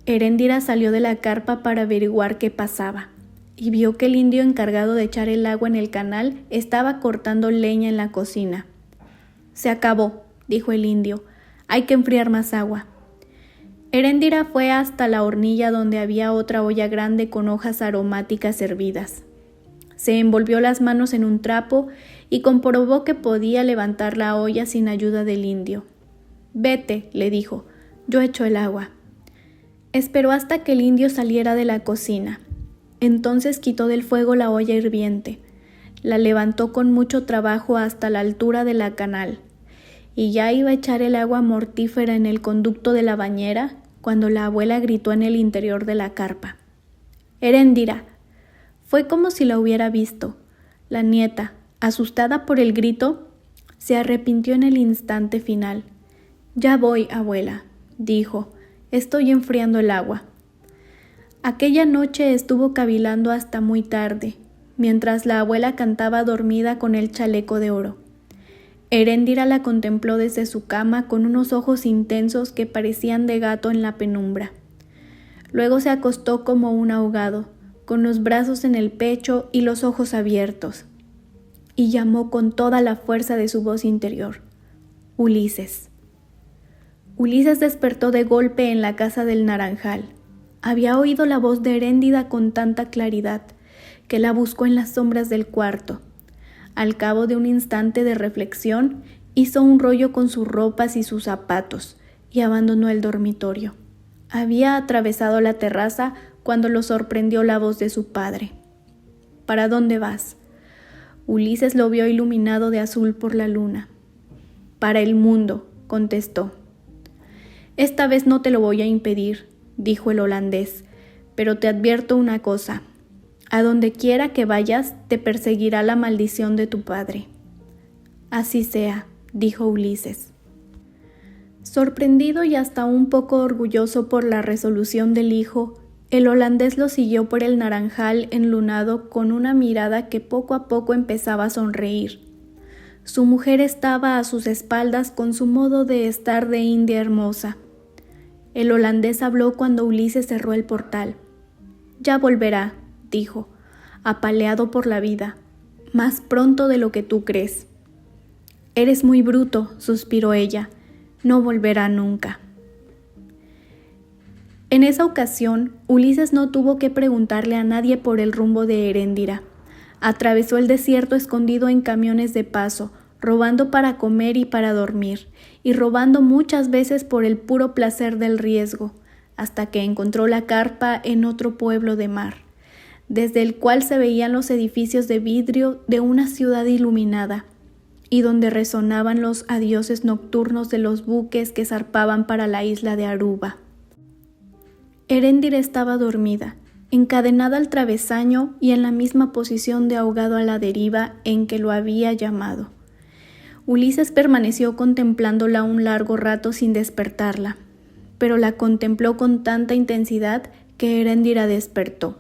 Heréndira salió de la carpa para averiguar qué pasaba, y vio que el indio encargado de echar el agua en el canal estaba cortando leña en la cocina. «Se acabó», dijo el indio, «hay que enfriar más agua». Heréndira fue hasta la hornilla donde había otra olla grande con hojas aromáticas hervidas. Se envolvió las manos en un trapo y comprobó que podía levantar la olla sin ayuda del indio. «Vete», le dijo, «yo echo el agua». Esperó hasta que el indio saliera de la cocina. Entonces quitó del fuego la olla hirviente. La levantó con mucho trabajo hasta la altura de la canal, y ya iba a echar el agua mortífera en el conducto de la bañera cuando la abuela gritó en el interior de la carpa. «Heréndira». Fue como si la hubiera visto. La nieta, asustada por el grito, se arrepintió en el instante final. «Ya voy, abuela», dijo, «estoy enfriando el agua». Aquella noche estuvo cavilando hasta muy tarde, mientras la abuela cantaba dormida con el chaleco de oro. Heréndira la contempló desde su cama con unos ojos intensos que parecían de gato en la penumbra. Luego se acostó como un ahogado, con los brazos en el pecho y los ojos abiertos, y llamó con toda la fuerza de su voz interior: «Ulises». Ulises despertó de golpe en la casa del Naranjal. Había oído la voz de Heréndira con tanta claridad que la buscó en las sombras del cuarto. Al cabo de un instante de reflexión, hizo un rollo con sus ropas y sus zapatos y abandonó el dormitorio. Había atravesado la terraza cuando lo sorprendió la voz de su padre. «¿Para dónde vas?». Ulises lo vio iluminado de azul por la luna. «Para el mundo», contestó. «Esta vez no te lo voy a impedir», dijo el holandés, «pero te advierto una cosa. A donde quiera que vayas, te perseguirá la maldición de tu padre». «Así sea», dijo Ulises. Sorprendido y hasta un poco orgulloso por la resolución del hijo, el holandés lo siguió por el naranjal enlunado con una mirada que poco a poco empezaba a sonreír. Su mujer estaba a sus espaldas con su modo de estar de india hermosa. El holandés habló cuando Ulises cerró el portal. «Ya volverá», dijo, apaleado por la vida, «más pronto de lo que tú crees». «Eres muy bruto», suspiró ella, «no volverá nunca». En esa ocasión, Ulises no tuvo que preguntarle a nadie por el rumbo de Heréndira. Atravesó el desierto escondido en camiones de paso, robando para comer y para dormir, y robando muchas veces por el puro placer del riesgo, hasta que encontró la carpa en otro pueblo de mar, desde el cual se veían los edificios de vidrio de una ciudad iluminada, y donde resonaban los adioses nocturnos de los buques que zarpaban para la isla de Aruba. Heréndira estaba dormida, encadenada al travesaño y en la misma posición de ahogado a la deriva en que lo había llamado. Ulises permaneció contemplándola un largo rato sin despertarla, pero la contempló con tanta intensidad que Heréndira despertó.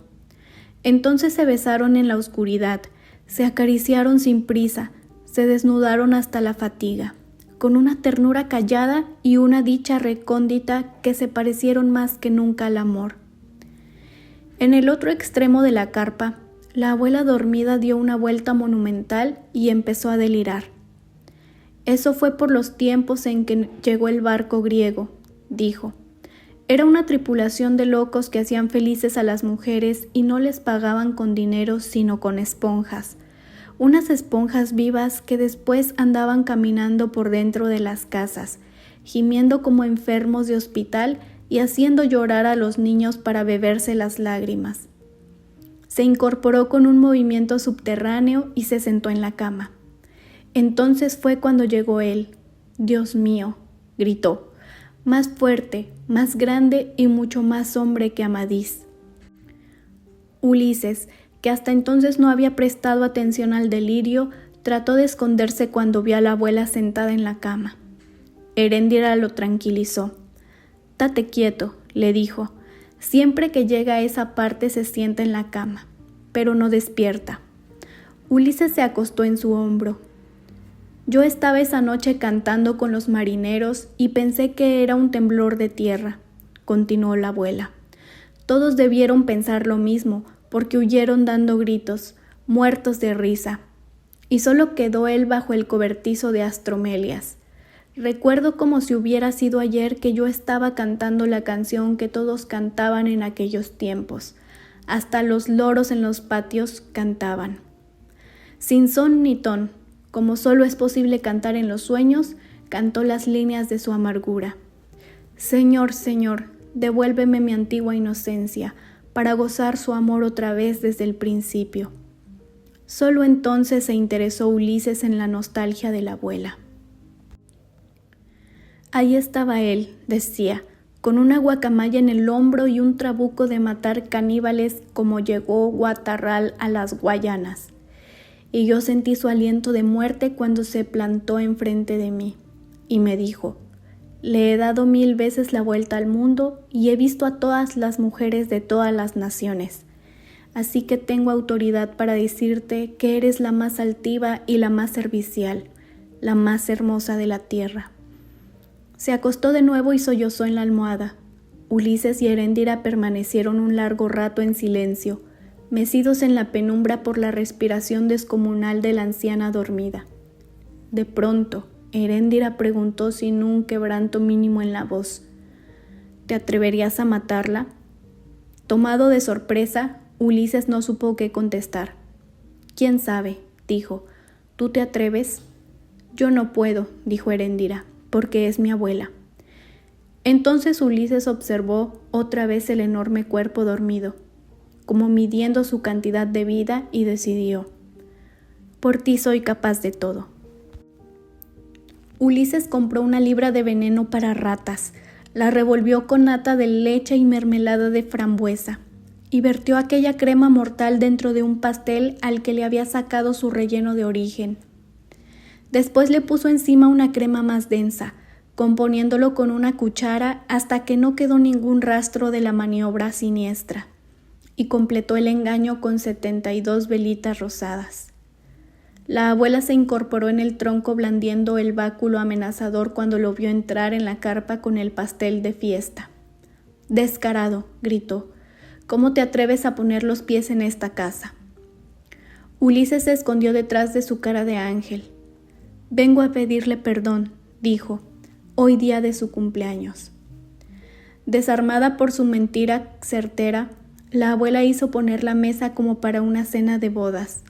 Entonces se besaron en la oscuridad, se acariciaron sin prisa, se desnudaron hasta la fatiga, con una ternura callada y una dicha recóndita que se parecieron más que nunca al amor. En el otro extremo de la carpa, la abuela dormida dio una vuelta monumental y empezó a delirar. «Eso fue por los tiempos en que llegó el barco griego», dijo. «Era una tripulación de locos que hacían felices a las mujeres y no les pagaban con dinero sino con esponjas. Unas esponjas vivas que después andaban caminando por dentro de las casas, gimiendo como enfermos de hospital y haciendo llorar a los niños para beberse las lágrimas». Se incorporó con un movimiento subterráneo y se sentó en la cama. Entonces fue cuando llegó él. «Dios mío», gritó, más fuerte, más grande y mucho más hombre que Amadís. Ulises, que hasta entonces no había prestado atención al delirio, trató de esconderse cuando vio a la abuela sentada en la cama. Heréndira lo tranquilizó. «Tate quieto», le dijo. «Siempre que llega a esa parte se sienta en la cama, pero no despierta». Ulises se acostó en su hombro. «Yo estaba esa noche cantando con los marineros y pensé que era un temblor de tierra», continuó la abuela. «Todos debieron pensar lo mismo, porque huyeron dando gritos, muertos de risa, y solo quedó él bajo el cobertizo de astromelias. Recuerdo como si hubiera sido ayer que yo estaba cantando la canción que todos cantaban en aquellos tiempos. Hasta los loros en los patios cantaban. Sin son ni ton, como solo es posible cantar en los sueños, cantó las líneas de su amargura. Señor, Señor, devuélveme mi antigua inocencia, para gozar su amor otra vez desde el principio». Solo entonces se interesó Ulises en la nostalgia de la abuela. Ahí estaba él, decía, con una guacamaya en el hombro y un trabuco de matar caníbales como llegó Guatarral a las Guayanas. Y yo sentí su aliento de muerte cuando se plantó enfrente de mí, y me dijo: «Le he dado 1000 veces la vuelta al mundo y he visto a todas las mujeres de todas las naciones. Así que tengo autoridad para decirte que eres la más altiva y la más servicial, la más hermosa de la tierra». Se acostó de nuevo y sollozó en la almohada. Ulises y Heréndira permanecieron un largo rato en silencio, mecidos en la penumbra por la respiración descomunal de la anciana dormida. De pronto, Heréndira preguntó sin un quebranto mínimo en la voz: «¿Te atreverías a matarla?». Tomado de sorpresa, Ulises no supo qué contestar. «¿Quién sabe?», dijo. «¿Tú te atreves?». «Yo no puedo», dijo Heréndira, «porque es mi abuela». Entonces Ulises observó otra vez el enorme cuerpo dormido, como midiendo su cantidad de vida, y decidió: «Por ti soy capaz de todo». Ulises compró 1 libra de veneno para ratas, la revolvió con nata de leche y mermelada de frambuesa, y vertió aquella crema mortal dentro de un pastel al que le había sacado su relleno de origen. Después le puso encima una crema más densa, componiéndolo con una cuchara hasta que no quedó ningún rastro de la maniobra siniestra, y completó el engaño con 72 velitas rosadas. La abuela se incorporó en el tronco blandiendo el báculo amenazador cuando lo vio entrar en la carpa con el pastel de fiesta. «Descarado», gritó, «¿cómo te atreves a poner los pies en esta casa?» Ulises se escondió detrás de su cara de ángel. «Vengo a pedirle perdón», dijo, «hoy día de su cumpleaños». Desarmada por su mentira certera, la abuela hizo poner la mesa como para una cena de bodas.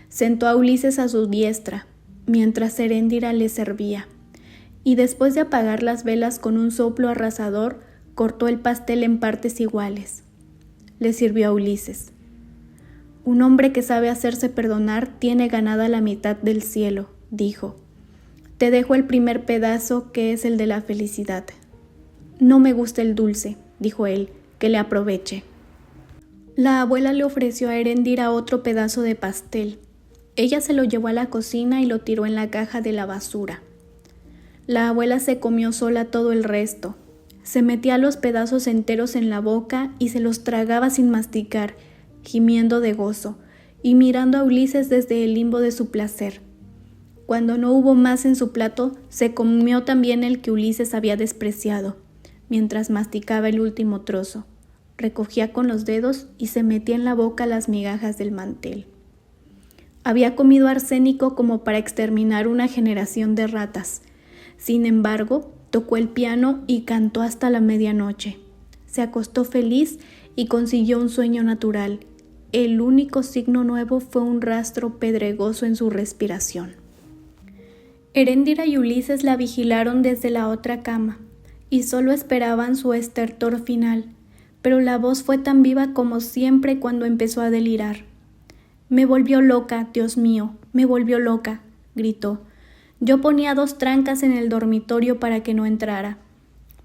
Sentó a Ulises a su diestra, mientras Heréndira le servía, y después de apagar las velas con un soplo arrasador, cortó el pastel en partes iguales. Le sirvió a Ulises. «Un hombre que sabe hacerse perdonar tiene ganada la mitad del cielo», dijo. «Te dejo el primer pedazo, que es el de la felicidad». «No me gusta el dulce», dijo él, «que le aproveche». La abuela le ofreció a Heréndira otro pedazo de pastel. Ella se lo llevó a la cocina y lo tiró en la caja de la basura. La abuela se comió sola todo el resto. Se metía los pedazos enteros en la boca y se los tragaba sin masticar, gimiendo de gozo y mirando a Ulises desde el limbo de su placer. Cuando no hubo más en su plato, se comió también el que Ulises había despreciado, mientras masticaba el último trozo. Recogía con los dedos y se metía en la boca las migajas del mantel. Había comido arsénico como para exterminar una generación de ratas. Sin embargo, tocó el piano y cantó hasta la medianoche. Se acostó feliz y consiguió un sueño natural. El único signo nuevo fue un rastro pedregoso en su respiración. Heréndira y Ulises la vigilaron desde la otra cama y solo esperaban su estertor final, pero la voz fue tan viva como siempre cuando empezó a delirar. «Me volvió loca, Dios mío, me volvió loca», gritó. «Yo ponía 2 trancas en el dormitorio para que no entrara.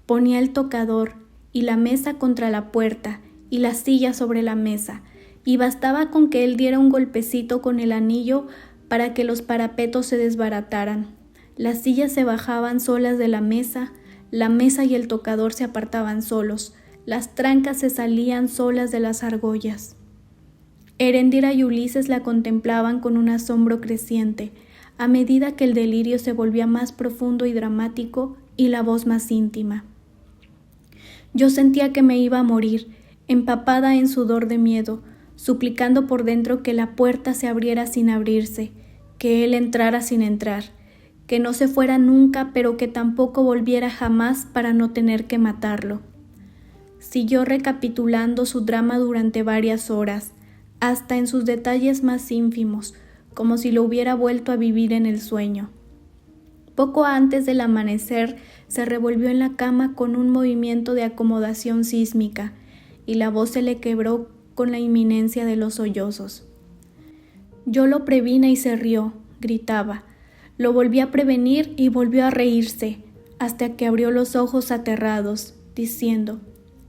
Ponía el tocador y la mesa contra la puerta y la silla sobre la mesa, y bastaba con que él diera un golpecito con el anillo para que los parapetos se desbarataran. Las sillas se bajaban solas de la mesa y el tocador se apartaban solos, las trancas se salían solas de las argollas». Heréndira y Ulises la contemplaban con un asombro creciente, a medida que el delirio se volvía más profundo y dramático y la voz más íntima. «Yo sentía que me iba a morir, empapada en sudor de miedo, suplicando por dentro que la puerta se abriera sin abrirse, que él entrara sin entrar, que no se fuera nunca, pero que tampoco volviera jamás para no tener que matarlo». Siguió recapitulando su drama durante varias horas, hasta en sus detalles más ínfimos, como si lo hubiera vuelto a vivir en el sueño. Poco antes del amanecer se revolvió en la cama con un movimiento de acomodación sísmica, y la voz se le quebró con la inminencia de los sollozos. «Yo lo previne y se rió», gritaba. «Lo volví a prevenir y volvió a reírse, hasta que abrió los ojos aterrados, diciendo: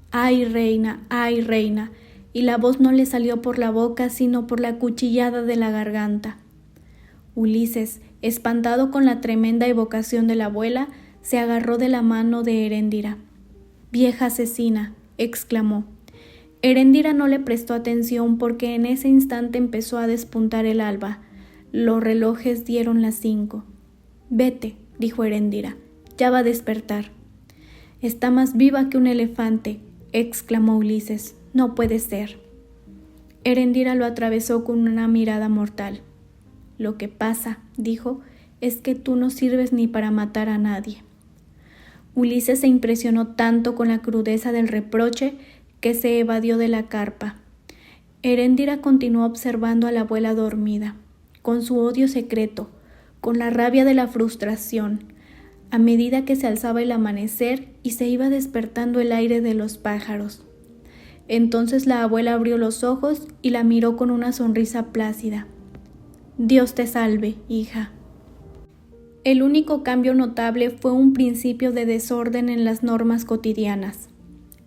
¡ay, reina! ¡Ay, reina!», y la voz no le salió por la boca sino por la cuchillada de la garganta. Ulises, espantado con la tremenda evocación de la abuela, se agarró de la mano de Heréndira. «Vieja asesina», exclamó. Heréndira no le prestó atención porque en ese instante empezó a despuntar el alba. Los relojes dieron las 5. «Vete», dijo Heréndira, «ya va a despertar». «Está más viva que un elefante», exclamó Ulises. «No puede ser». Heréndira lo atravesó con una mirada mortal. «Lo que pasa», dijo, «es que tú no sirves ni para matar a nadie». Ulises se impresionó tanto con la crudeza del reproche que se evadió de la carpa. Heréndira continuó observando a la abuela dormida, con su odio secreto, con la rabia de la frustración, a medida que se alzaba el amanecer y se iba despertando el aire de los pájaros. Entonces la abuela abrió los ojos y la miró con una sonrisa plácida. «Dios te salve, hija». El único cambio notable fue un principio de desorden en las normas cotidianas.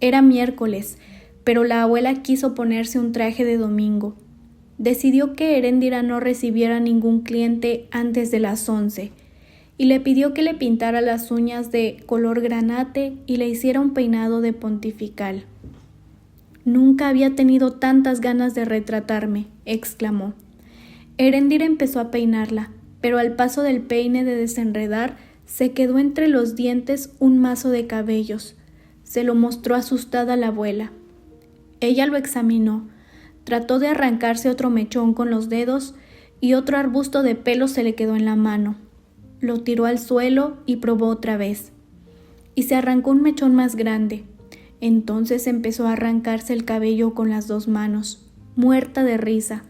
Era miércoles, pero la abuela quiso ponerse un traje de domingo. Decidió que Heréndira no recibiera ningún cliente antes de las 11, y le pidió que le pintara las uñas de color granate y le hiciera un peinado de pontifical. «Nunca había tenido tantas ganas de retratarme», exclamó. Heréndira empezó a peinarla, pero al paso del peine de desenredar se quedó entre los dientes un mazo de cabellos. Se lo mostró asustada a la abuela. Ella lo examinó, trató de arrancarse otro mechón con los dedos y otro arbusto de pelo se le quedó en la mano. Lo tiró al suelo y probó otra vez. Y se arrancó un mechón más grande. Entonces empezó a arrancarse el cabello con las dos manos, muerta de risa,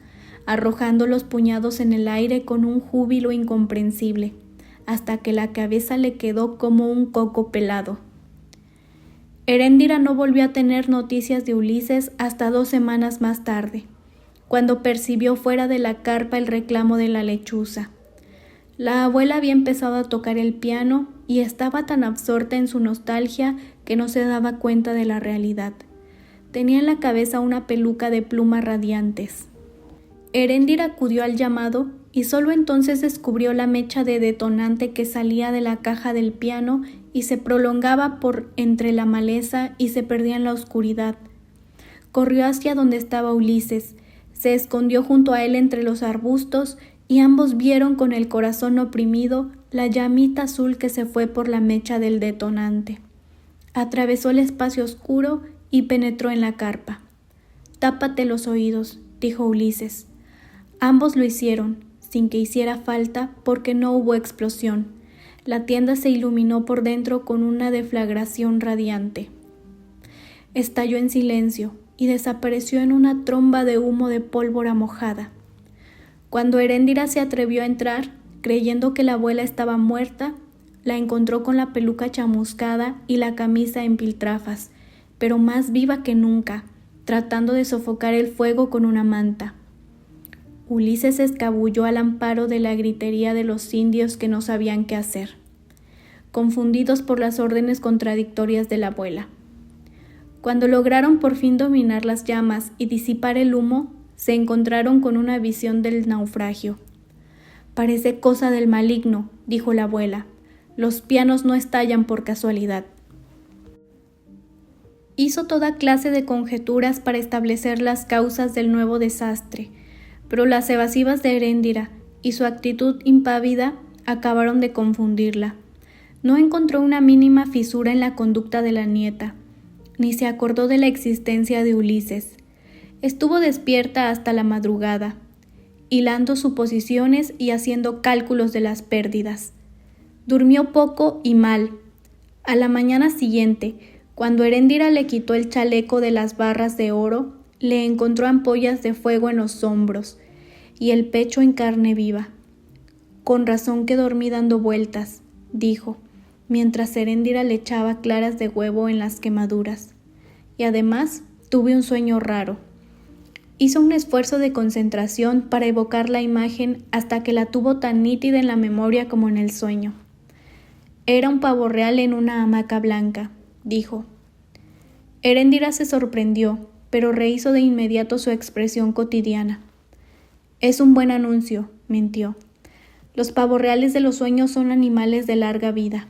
arrojando los puñados en el aire con un júbilo incomprensible, hasta que la cabeza le quedó como un coco pelado. Heréndira no volvió a tener noticias de Ulises hasta 2 semanas más tarde, cuando percibió fuera de la carpa el reclamo de la lechuza. La abuela había empezado a tocar el piano y estaba tan absorta en su nostalgia que no se daba cuenta de la realidad. Tenía en la cabeza una peluca de plumas radiantes. Heréndira acudió al llamado y solo entonces descubrió la mecha de detonante que salía de la caja del piano y se prolongaba por entre la maleza y se perdía en la oscuridad. Corrió hacia donde estaba Ulises, se escondió junto a él entre los arbustos y ambos vieron con el corazón oprimido la llamita azul que se fue por la mecha del detonante. Atravesó el espacio oscuro y penetró en la carpa. «Tápate los oídos», dijo Ulises. Ambos lo hicieron, sin que hiciera falta, porque no hubo explosión. La tienda se iluminó por dentro con una deflagración radiante. Estalló en silencio y desapareció en una tromba de humo de pólvora mojada. Cuando Heréndira se atrevió a entrar, creyendo que la abuela estaba muerta, la encontró con la peluca chamuscada y la camisa en piltrafas, pero más viva que nunca, tratando de sofocar el fuego con una manta. Ulises se escabulló al amparo de la gritería de los indios que no sabían qué hacer, confundidos por las órdenes contradictorias de la abuela. Cuando lograron por fin dominar las llamas y disipar el humo, se encontraron con una visión del naufragio. «Parece cosa del maligno», dijo la abuela. «Los pianos no estallan por casualidad». Hizo toda clase de conjeturas para establecer las causas del nuevo desastre, pero las evasivas de Heréndira y su actitud impávida acabaron de confundirla. No encontró una mínima fisura en la conducta de la nieta, ni se acordó de la existencia de Ulises. Estuvo despierta hasta la madrugada, hilando suposiciones y haciendo cálculos de las pérdidas. Durmió poco y mal. A la mañana siguiente, cuando Heréndira le quitó el chaleco de las barras de oro, le encontró ampollas de fuego en los hombros y el pecho en carne viva. «Con razón que dormí dando vueltas», dijo, mientras Heréndira le echaba claras de huevo en las quemaduras. «Y además tuve un sueño raro». Hizo un esfuerzo de concentración para evocar la imagen hasta que la tuvo tan nítida en la memoria como en el sueño. «Era un pavo real en una hamaca blanca», dijo. Heréndira se sorprendió, pero rehizo de inmediato su expresión cotidiana. «Es un buen anuncio», mintió. «Los pavos reales de los sueños son animales de larga vida».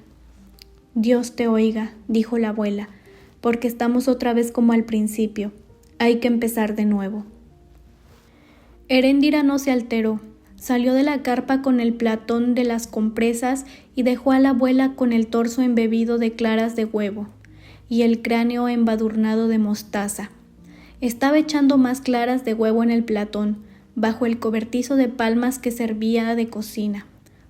«Dios te oiga», dijo la abuela, «porque estamos otra vez como al principio. Hay que empezar de nuevo». Heréndira no se alteró. Salió de la carpa con el platón de las compresas y dejó a la abuela con el torso embebido de claras de huevo y el cráneo embadurnado de mostaza. Estaba echando más claras de huevo en el platón, bajo el cobertizo de palmas que servía de cocina,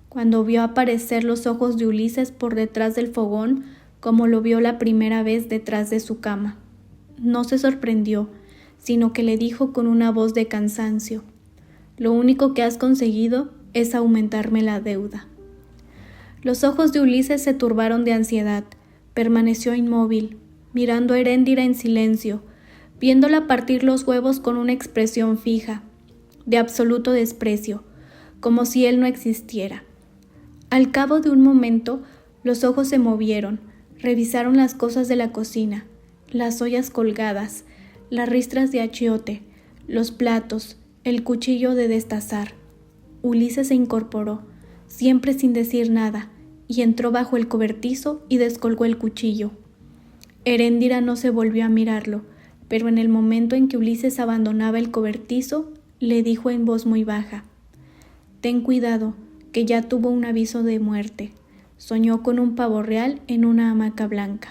cuando vio aparecer los ojos de Ulises por detrás del fogón, como lo vio la primera vez detrás de su cama. No se sorprendió, sino que le dijo con una voz de cansancio: «Lo único que has conseguido es aumentarme la deuda». Los ojos de Ulises se turbaron de ansiedad. Permaneció inmóvil, mirando a Heréndira en silencio, viéndola partir los huevos con una expresión fija, de absoluto desprecio, como si él no existiera. Al cabo de un momento, los ojos se movieron, revisaron las cosas de la cocina, las ollas colgadas, las ristras de achiote, los platos, el cuchillo de destazar. Ulises se incorporó, siempre sin decir nada, y entró bajo el cobertizo y descolgó el cuchillo. Heréndira no se volvió a mirarlo, pero en el momento en que Ulises abandonaba el cobertizo, le dijo en voz muy baja: «Ten cuidado, que ya tuvo un aviso de muerte. Soñó con un pavo real en una hamaca blanca».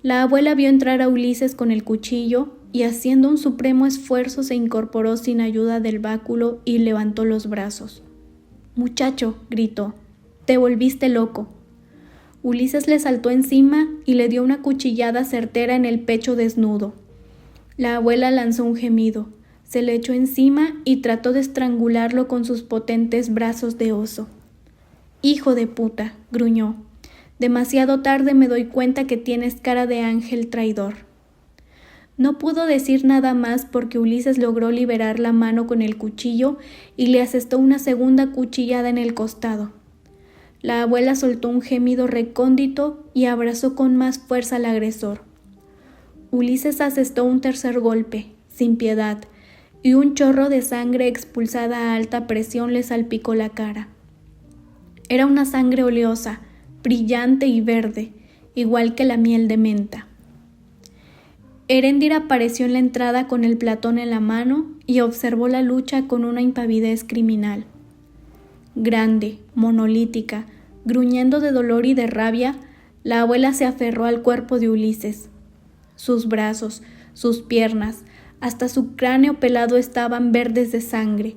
La abuela vio entrar a Ulises con el cuchillo y, haciendo un supremo esfuerzo, se incorporó sin ayuda del báculo y levantó los brazos. «Muchacho», gritó, «te volviste loco». Ulises le saltó encima y le dio una cuchillada certera en el pecho desnudo. La abuela lanzó un gemido, se le echó encima y trató de estrangularlo con sus potentes brazos de oso. «Hijo de puta», gruñó, «demasiado tarde me doy cuenta que tienes cara de ángel traidor». No pudo decir nada más porque Ulises logró liberar la mano con el cuchillo y le asestó una segunda cuchillada en el costado. La abuela soltó un gemido recóndito y abrazó con más fuerza al agresor. Ulises asestó un tercer golpe, sin piedad, y un chorro de sangre expulsada a alta presión le salpicó la cara. Era una sangre oleosa, brillante y verde, igual que la miel de menta. Heréndira apareció en la entrada con el platón en la mano y observó la lucha con una impavidez criminal. Grande, monolítica, gruñendo de dolor y de rabia, la abuela se aferró al cuerpo de Ulises. Sus brazos, sus piernas, hasta su cráneo pelado estaban verdes de sangre.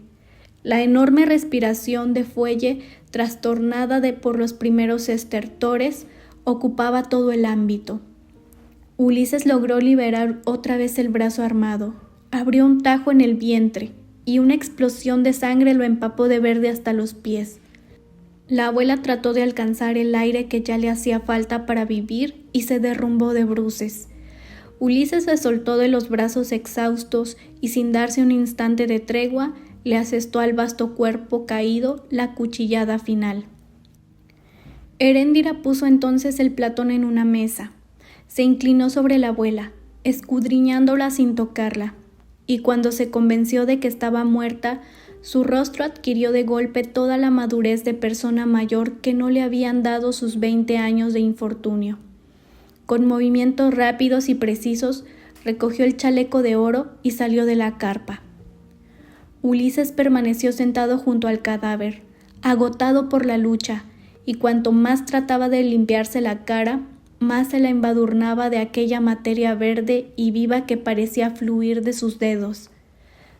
La enorme respiración de fuelle, trastornada por los primeros estertores, ocupaba todo el ámbito. Ulises logró liberar otra vez el brazo armado, abrió un tajo en el vientre y una explosión de sangre lo empapó de verde hasta los pies. La abuela trató de alcanzar el aire que ya le hacía falta para vivir y se derrumbó de bruces. Ulises se soltó de los brazos exhaustos y, sin darse un instante de tregua, le asestó al vasto cuerpo caído la cuchillada final. Heréndira puso entonces el platón en una mesa. Se inclinó sobre la abuela, escudriñándola sin tocarla, y cuando se convenció de que estaba muerta, su rostro adquirió de golpe toda la madurez de persona mayor que no le habían dado sus 20 años de infortunio. Con movimientos rápidos y precisos, recogió el chaleco de oro y salió de la carpa. Ulises permaneció sentado junto al cadáver, agotado por la lucha, y cuanto más trataba de limpiarse la cara, más se la embadurnaba de aquella materia verde y viva que parecía fluir de sus dedos.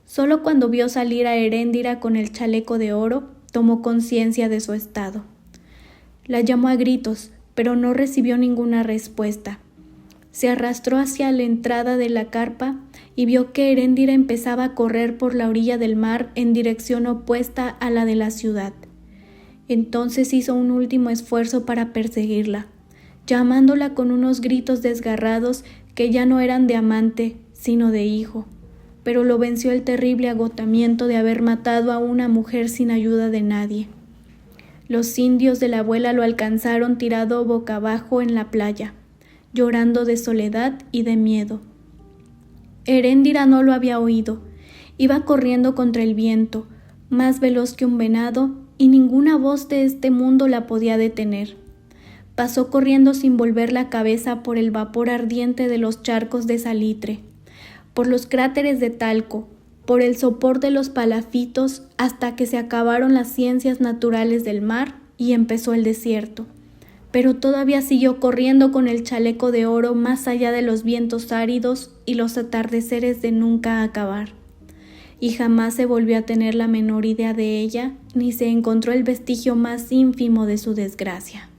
Solo cuando vio salir a Heréndira con el chaleco de oro, tomó conciencia de su estado. La llamó a gritos, pero no recibió ninguna respuesta. Se arrastró hacia la entrada de la carpa y vio que Heréndira empezaba a correr por la orilla del mar en dirección opuesta a la de la ciudad. Entonces hizo un último esfuerzo para perseguirla, llamándola con unos gritos desgarrados que ya no eran de amante, sino de hijo. Pero lo venció el terrible agotamiento de haber matado a una mujer sin ayuda de nadie. Los indios de la abuela lo alcanzaron tirado boca abajo en la playa, llorando de soledad y de miedo. Heréndira no lo había oído. Iba corriendo contra el viento, más veloz que un venado, y ninguna voz de este mundo la podía detener. Pasó corriendo sin volver la cabeza por el vapor ardiente de los charcos de salitre, por los cráteres de talco, por el sopor de los palafitos, hasta que se acabaron las ciencias naturales del mar y empezó el desierto. Pero todavía siguió corriendo con el chaleco de oro más allá de los vientos áridos y los atardeceres de nunca acabar. Y jamás se volvió a tener la menor idea de ella, ni se encontró el vestigio más ínfimo de su desgracia.